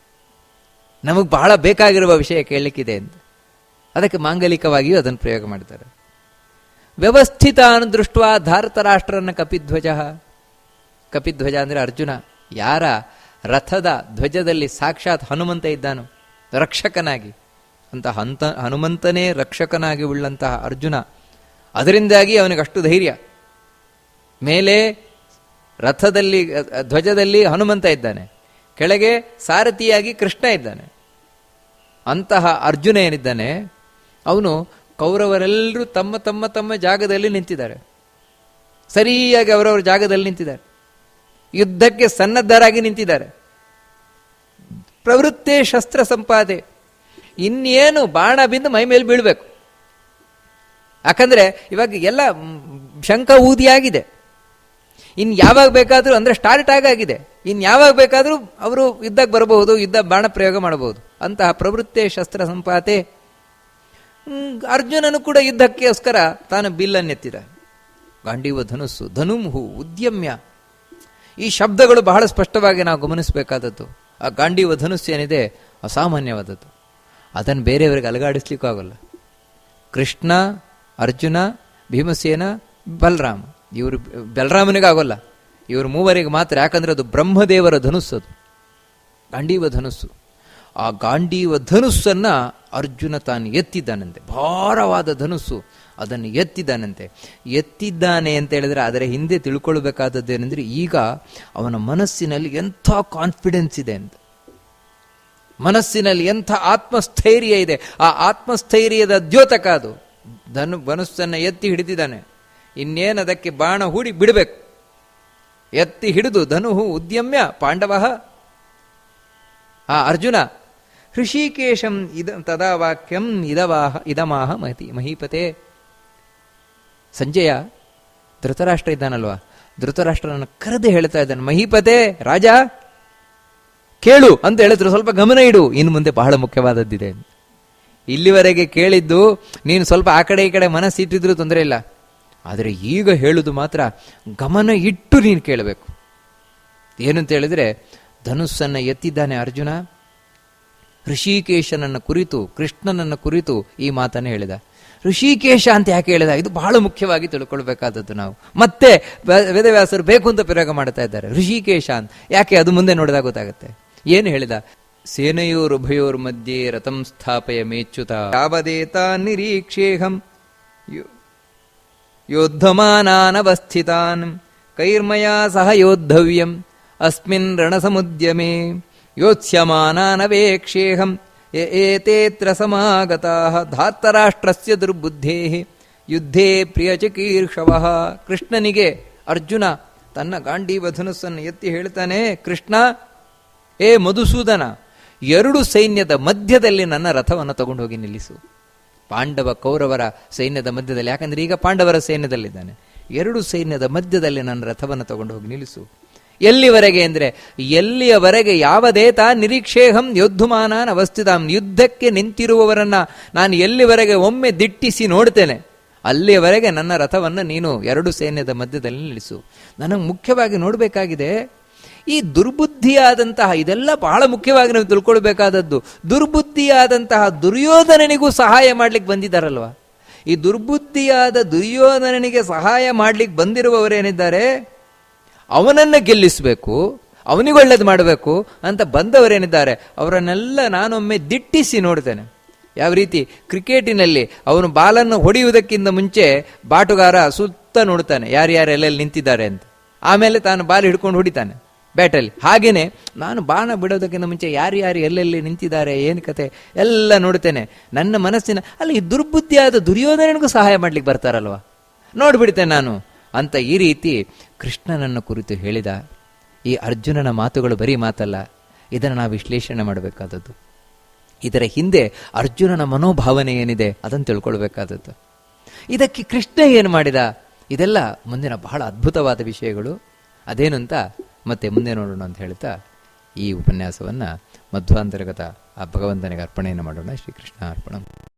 Speaker 1: ನಮಗೆ ಬಹಳ ಬೇಕಾಗಿರುವ ವಿಷಯ ಕೇಳಲಿಕ್ಕಿದೆ ಅಂತ, ಅದಕ್ಕೆ ಮಾಂಗಲಿಕವಾಗಿಯೂ ಅದನ್ನು ಪ್ರಯೋಗ ಮಾಡ್ತಾರೆ. ವ್ಯವಸ್ಥಿತ ದೃಷ್ಟ ಧಾರತರಾಷ್ಟ್ರನ ಕಪಿಧ್ವಜ ಅಂದ್ರೆ ಅರ್ಜುನ. ಯಾರ ರಥದ ಧ್ವಜದಲ್ಲಿ ಸಾಕ್ಷಾತ್ ಹನುಮಂತ ಇದ್ದಾನೋ ರಕ್ಷಕನಾಗಿ, ಅಂತ ಹನುಮಂತನೇ ರಕ್ಷಕನಾಗಿ ಉಳ್ಳಂತಹ ಅರ್ಜುನ, ಅದರಿಂದಾಗಿ ಅವನಿಗಷ್ಟು ಧೈರ್ಯ. ಮೇಲೆ ರಥದಲ್ಲಿ ಧ್ವಜದಲ್ಲಿ ಹನುಮಂತ ಇದ್ದಾನೆ, ಕೆಳಗೆ ಸಾರಥಿಯಾಗಿ ಕೃಷ್ಣ ಇದ್ದಾನೆ. ಅಂತಹ ಅರ್ಜುನ ಏನಿದ್ದಾನೆ ಅವನು ಕೌರವರೆಲ್ಲರೂ ತಮ್ಮ ತಮ್ಮ ತಮ್ಮ ಜಾಗದಲ್ಲಿ ನಿಂತಿದ್ದಾರೆ, ಸರಿಯಾಗಿ ಅವರವರ ಜಾಗದಲ್ಲಿ ನಿಂತಿದ್ದಾರೆ, ಯುದ್ಧಕ್ಕೆ ಸನ್ನದ್ಧರಾಗಿ ನಿಂತಿದ್ದಾರೆ. ಪ್ರವೃತ್ತೆ ಶಸ್ತ್ರ ಸಂಪಾದೆ, ಇನ್ನೇನು ಬಾಣ ಬಿಂದು ಮೈ ಮೇಲೆ ಬೀಳ್ಬೇಕು. ಯಾಕಂದ್ರೆ ಇವಾಗ ಎಲ್ಲ ಶಂಖ ಊದಿಯಾಗಿದೆ, ಇನ್ ಯಾವಾಗ ಬೇಕಾದ್ರೂ ಅಂದ್ರೆ ಸ್ಟಾರ್ಟ್ ಆಗಿದೆ, ಇನ್ ಯಾವಾಗ ಬೇಕಾದ್ರೂ ಅವರು ಯುದ್ಧಕ್ಕೆ ಬರಬಹುದು, ಯುದ್ಧ ಬಾಣ ಪ್ರಯೋಗ ಮಾಡಬಹುದು. ಅಂತಹ ಪ್ರವೃತ್ತೆ ಶಸ್ತ್ರ ಸಂಪಾತೆ. ಅರ್ಜುನನು ಕೂಡ ಯುದ್ಧಕ್ಕೋಸ್ಕರ ತಾನು ಬಿಲ್ಲನ್ನೆತ್ತಿದ. ಗಾಂಡೀವ ಧನುಸ್ಸು, ಧನುಂಹು ಉದ್ಯಮ್ಯ, ಈ ಶಬ್ದಗಳು ಬಹಳ ಸ್ಪಷ್ಟವಾಗಿ ನಾವು ಗಮನಿಸಬೇಕಾದದ್ದು. ಆ ಗಾಂಡೀವ ಧನುಸ್ಸು ಏನಿದೆ ಅಸಾಮಾನ್ಯವಾದದ್ದು, ಅದನ್ನು ಬೇರೆಯವರಿಗೆ ಅಲಗಾಡಿಸ್ಲಿಕ್ಕೂ ಆಗೋಲ್ಲ. ಕೃಷ್ಣ, ಅರ್ಜುನ, ಭೀಮಸೇನ, ಬಲರಾಮ, ಇವರು ಬಲರಾಮನಿಗೆ ಆಗೋಲ್ಲ, ಇವರು ಮೂವರಿಗೆ ಮಾತ್ರ. ಯಾಕಂದ್ರೆ ಅದು ಬ್ರಹ್ಮದೇವರ ಧನುಸ್ಸು, ಅದು ಗಾಂಡೀವ ಧನುಸ್ಸು. ಆ ಗಾಂಡೀವ ಧನುಸ್ಸನ್ನ ಅರ್ಜುನ ತಾನು ಎತ್ತಿದ್ದಾನಂತೆ. ಭಾರವಾದ ಧನುಸ್ಸು, ಅದನ್ನು ಎತ್ತಿದ್ದಾನಂತೆ. ಎತ್ತಿದ್ದಾನೆ ಅಂತ ಹೇಳಿದ್ರೆ ಅದರ ಹಿಂದೆ ತಿಳ್ಕೊಳ್ಬೇಕಾದದ್ದೇನೆಂದ್ರೆ, ಈಗ ಅವನ ಮನಸ್ಸಿನಲ್ಲಿ ಎಂಥ ಕಾನ್ಫಿಡೆನ್ಸ್ ಇದೆ ಅಂತ, ಮನಸ್ಸಿನಲ್ಲಿ ಎಂಥ ಆತ್ಮಸ್ಥೈರ್ಯ ಇದೆ. ಆ ಆತ್ಮಸ್ಥೈರ್ಯದ ದ್ಯೋತಕ ಅದು. ಧನುಸ್ಸನ್ನು ಎತ್ತಿ ಹಿಡಿದಿದ್ದಾನೆ, ಇನ್ನೇನು ಅದಕ್ಕೆ ಬಾಣ ಹೂಡಿ ಬಿಡಬೇಕು. ಎತ್ತಿ ಹಿಡಿದು ಧನುಹು ಉದ್ಯಮ್ಯ ಪಾಂಡವ, ಆ ಅರ್ಜುನ ಹೃಷಿಕೇಶಂ ತದಾ ವಾಕ್ಯಂ ಇದಮಾಹ ಮಹೀಪತೆ. ಸಂಜಯ ಧೃತರಾಷ್ಟ್ರ ಇದ್ದಾನಲ್ವಾ, ಧೃತರಾಷ್ಟ್ರನನ್ನು ಕರೆದು ಹೇಳ್ತಾ ಇದ್ದಾನೆ, ಮಹೀಪತೆ ರಾಜ ಕೇಳು ಅಂತ ಹೇಳಿದ್ರು, ಸ್ವಲ್ಪ ಗಮನ ಇಡು, ಇನ್ನು ಮುಂದೆ ಬಹಳ ಮುಖ್ಯವಾದದ್ದಿದೆ. ಇಲ್ಲಿವರೆಗೆ ಕೇಳಿದ್ದು ನೀನು ಸ್ವಲ್ಪ ಆ ಕಡೆ ಈ ಕಡೆ ಮನಸ್ಸಿಟ್ಟಿದ್ರು ತೊಂದರೆ ಇಲ್ಲ, ಆದರೆ ಈಗ ಹೇಳುದು ಮಾತ್ರ ಗಮನ ಇಟ್ಟು ನೀನು ಕೇಳಬೇಕು. ಏನಂತ ಹೇಳಿದ್ರೆ, ಧನುಸ್ಸನ್ನು ಎತ್ತಿದ್ದಾನೆ ಅರ್ಜುನ, ಋಷಿಕೇಶನನ್ನು ಕುರಿತು, ಕೃಷ್ಣನನ್ನು ಕುರಿತು ಈ ಮಾತನ್ನು ಹೇಳಿದ. ಋಷಿಕೇಶ ಅಂತ ಯಾಕೆ ಹೇಳಿದ, ಇದು ಬಹಳ ಮುಖ್ಯವಾಗಿ ತಿಳ್ಕೊಳ್ಬೇಕಾದದ್ದು. ನಾವು ಮತ್ತೆ ವೇದವ್ಯಾಸರು ಬೇಕು ಅಂತ ಪ್ರಯೋಗ ಮಾಡ್ತಾ ಇದ್ದಾರೆ ಋಷಿಕೇಶ ಅಂತ. ಯಾಕೆ, ಅದು ಮುಂದೆ ನೋಡಿದಾಗ ಗೊತ್ತಾಗುತ್ತೆ. ಏನು ಹೇಳಿದ, ಸೇನೆಯೋರುಭಯೋರ್ ಮಧ್ಯೆ ರಥಂ ಸ್ಥಾಪಯ ಮೇಚ್ಯುತ ಯಾವದೇತಾ ನಿರೀಕ್ಷೇಹಂ ಯೋದ್ಧಮಾನಾನವಸ್ಥಿತಾನ್ ಕೈರ್ಮಯಾ ಸಹ ಯೋದ್ಧವ್ಯಂ ಅಸ್ಮಿನ್ ರಣಸಮುದ್ಯಮೇ ಯೋತ್ಸ್ಯಮಾನಾನವೇಕ್ಷೇಹಂ ಏತೇತ್ರ ಸಮಾಗತಾಃ ಧಾರ್ತರಾಷ್ಟ್ರಸ್ಯ ದುರ್ಬುದ್ಧೇಃ ಯುದ್ಧೇ ಪ್ರಿಯಚಿಕೀರ್ಷವಃ. ಕೃಷ್ಣನಿಗೆ ಅರ್ಜುನ ತನ್ನ ಗಾಂಡೀವ ಧನುಸ್ಸನ್ನು ಎತ್ತಿ ಹೇಳ್ತಾನೆ, ಕೃಷ್ಣ, ಏ ಮಧುಸೂದನ, ಎರಡು ಸೈನ್ಯದ ಮಧ್ಯದಲ್ಲಿ ನನ್ನ ರಥವನ್ನು ತಗೊಂಡು ಹೋಗಿ ನಿಲ್ಲಿಸು. ಪಾಂಡವ ಕೌರವರ ಸೈನ್ಯದ ಮಧ್ಯದಲ್ಲಿ, ಯಾಕಂದ್ರೆ ಈಗ ಪಾಂಡವರ ಸೈನ್ಯದಲ್ಲಿದ್ದಾನೆ, ಎರಡು ಸೈನ್ಯದ ಮಧ್ಯದಲ್ಲಿ ನನ್ನ ರಥವನ್ನು ತಗೊಂಡು ಹೋಗಿ ನಿಲ್ಲಿಸು. ಎಲ್ಲಿವರೆಗೆ ಅಂದರೆ, ಎಲ್ಲಿಯವರೆಗೆ ಯಾವದೇತಾ ನಿರೀಕ್ಷೇಹಂ ಯೋದ್ಧುಮಾನಾನ್ ಅವಸ್ಥಿತಾಂ, ಯುದ್ಧಕ್ಕೆ ನಿಂತಿರುವವರನ್ನ ನಾನು ಎಲ್ಲಿವರೆಗೆ ಒಮ್ಮೆ ದಿಟ್ಟಿಸಿ ನೋಡ್ತೇನೆ, ಅಲ್ಲಿಯವರೆಗೆ ನನ್ನ ರಥವನ್ನು ನೀನು ಎರಡು ಸೈನ್ಯದ ಮಧ್ಯದಲ್ಲಿ ನಿಲ್ಲಿಸು. ನನಗೆ ಮುಖ್ಯವಾಗಿ ನೋಡಬೇಕಾಗಿದೆ ಈ ದುರ್ಬುದ್ಧಿಯಾದಂತಹ, ಇದೆಲ್ಲ ಬಹಳ ಮುಖ್ಯವಾಗಿ ನಾವು ತಿಳ್ಕೊಳ್ಬೇಕಾದದ್ದು, ದುರ್ಬುದ್ಧಿಯಾದಂತಹ ದುರ್ಯೋಧನನಿಗೂ ಸಹಾಯ ಮಾಡ್ಲಿಕ್ಕೆ ಬಂದಿದ್ದಾರಲ್ವ. ಈ ದುರ್ಬುದ್ಧಿಯಾದ ದುರ್ಯೋಧನನಿಗೆ ಸಹಾಯ ಮಾಡ್ಲಿಕ್ಕೆ ಬಂದಿರುವವರೇನಿದ್ದಾರೆ, ಅವನನ್ನು ಗೆಲ್ಲಿಸಬೇಕು, ಅವನಿಗೆ ಒಳ್ಳೇದು ಮಾಡಬೇಕು ಅಂತ ಬಂದವರೇನಿದ್ದಾರೆ, ಅವರನ್ನೆಲ್ಲ ನಾನೊಮ್ಮೆ ದಿಟ್ಟಿಸಿ ನೋಡ್ತೇನೆ. ಯಾವ ರೀತಿ ಕ್ರಿಕೆಟಿನಲ್ಲಿ ಅವನು ಬಾಲನ್ನು ಹೊಡೆಯುವುದಕ್ಕಿಂತ ಮುಂಚೆ ಬಾಟುಗಾರ ಸುತ್ತ ನೋಡ್ತಾನೆ ಯಾರ್ಯಾರು ಎಲ್ಲೆಲ್ಲಿ ನಿಂತಿದ್ದಾರೆ ಅಂತ, ಆಮೇಲೆ ತಾನು ಬಾಲ್ ಹಿಡ್ಕೊಂಡು ಹೊಡಿತಾನೆ ಬ್ಯಾಟಲ್ಲಿ. ಹಾಗೇನೆ ನಾನು ಬಾಣ ಬಿಡೋದಕ್ಕಿಂತ ಮುಂಚೆ ಯಾರ್ಯಾರು ಎಲ್ಲೆಲ್ಲಿ ನಿಂತಿದ್ದಾರೆ, ಏನು ಕತೆ ಎಲ್ಲ ನೋಡ್ತೇನೆ. ನನ್ನ ಮನಸ್ಸಿನ ಅಲ್ಲಿ ಈ ದುರ್ಬುದ್ಧಿಯಾದ ದುರ್ಯೋಧನನಿಗೂ ಸಹಾಯ ಮಾಡ್ಲಿಕ್ಕೆ ಬರ್ತಾರಲ್ವ, ನೋಡ್ಬಿಡ್ತೇನೆ ನಾನು ಅಂತ. ಈ ರೀತಿ ಕೃಷ್ಣನನ್ನು ಕುರಿತು ಹೇಳಿದ ಈ ಅರ್ಜುನನ ಮಾತುಗಳು ಬರೀ ಮಾತಲ್ಲ, ಇದನ್ನು ನಾವು ವಿಶ್ಲೇಷಣೆ ಮಾಡಬೇಕಾದದ್ದು. ಇದರ ಹಿಂದೆ ಅರ್ಜುನನ ಮನೋಭಾವನೆ ಏನಿದೆ ಅದನ್ನು ತಿಳ್ಕೊಳ್ಬೇಕಾದದ್ದು. ಇದಕ್ಕೆ ಕೃಷ್ಣ ಏನು ಮಾಡಿದ, ಇದೆಲ್ಲ ಮುಂದಿನ ಬಹಳ ಅದ್ಭುತವಾದ ವಿಷಯಗಳು. ಅದೇನು ಅಂತ ಮತ್ತೆ ಮುಂದೆ ನೋಡೋಣ ಅಂತ ಹೇಳ್ತಾ ಈ ಉಪನ್ಯಾಸವನ್ನು ಮಧ್ವಾಂತರ್ಗತ ಆ ಭಗವಂತನಿಗೆ ಅರ್ಪಣೆಯನ್ನು ಮಾಡೋಣ. ಶ್ರೀಕೃಷ್ಣ ಅರ್ಪಣ.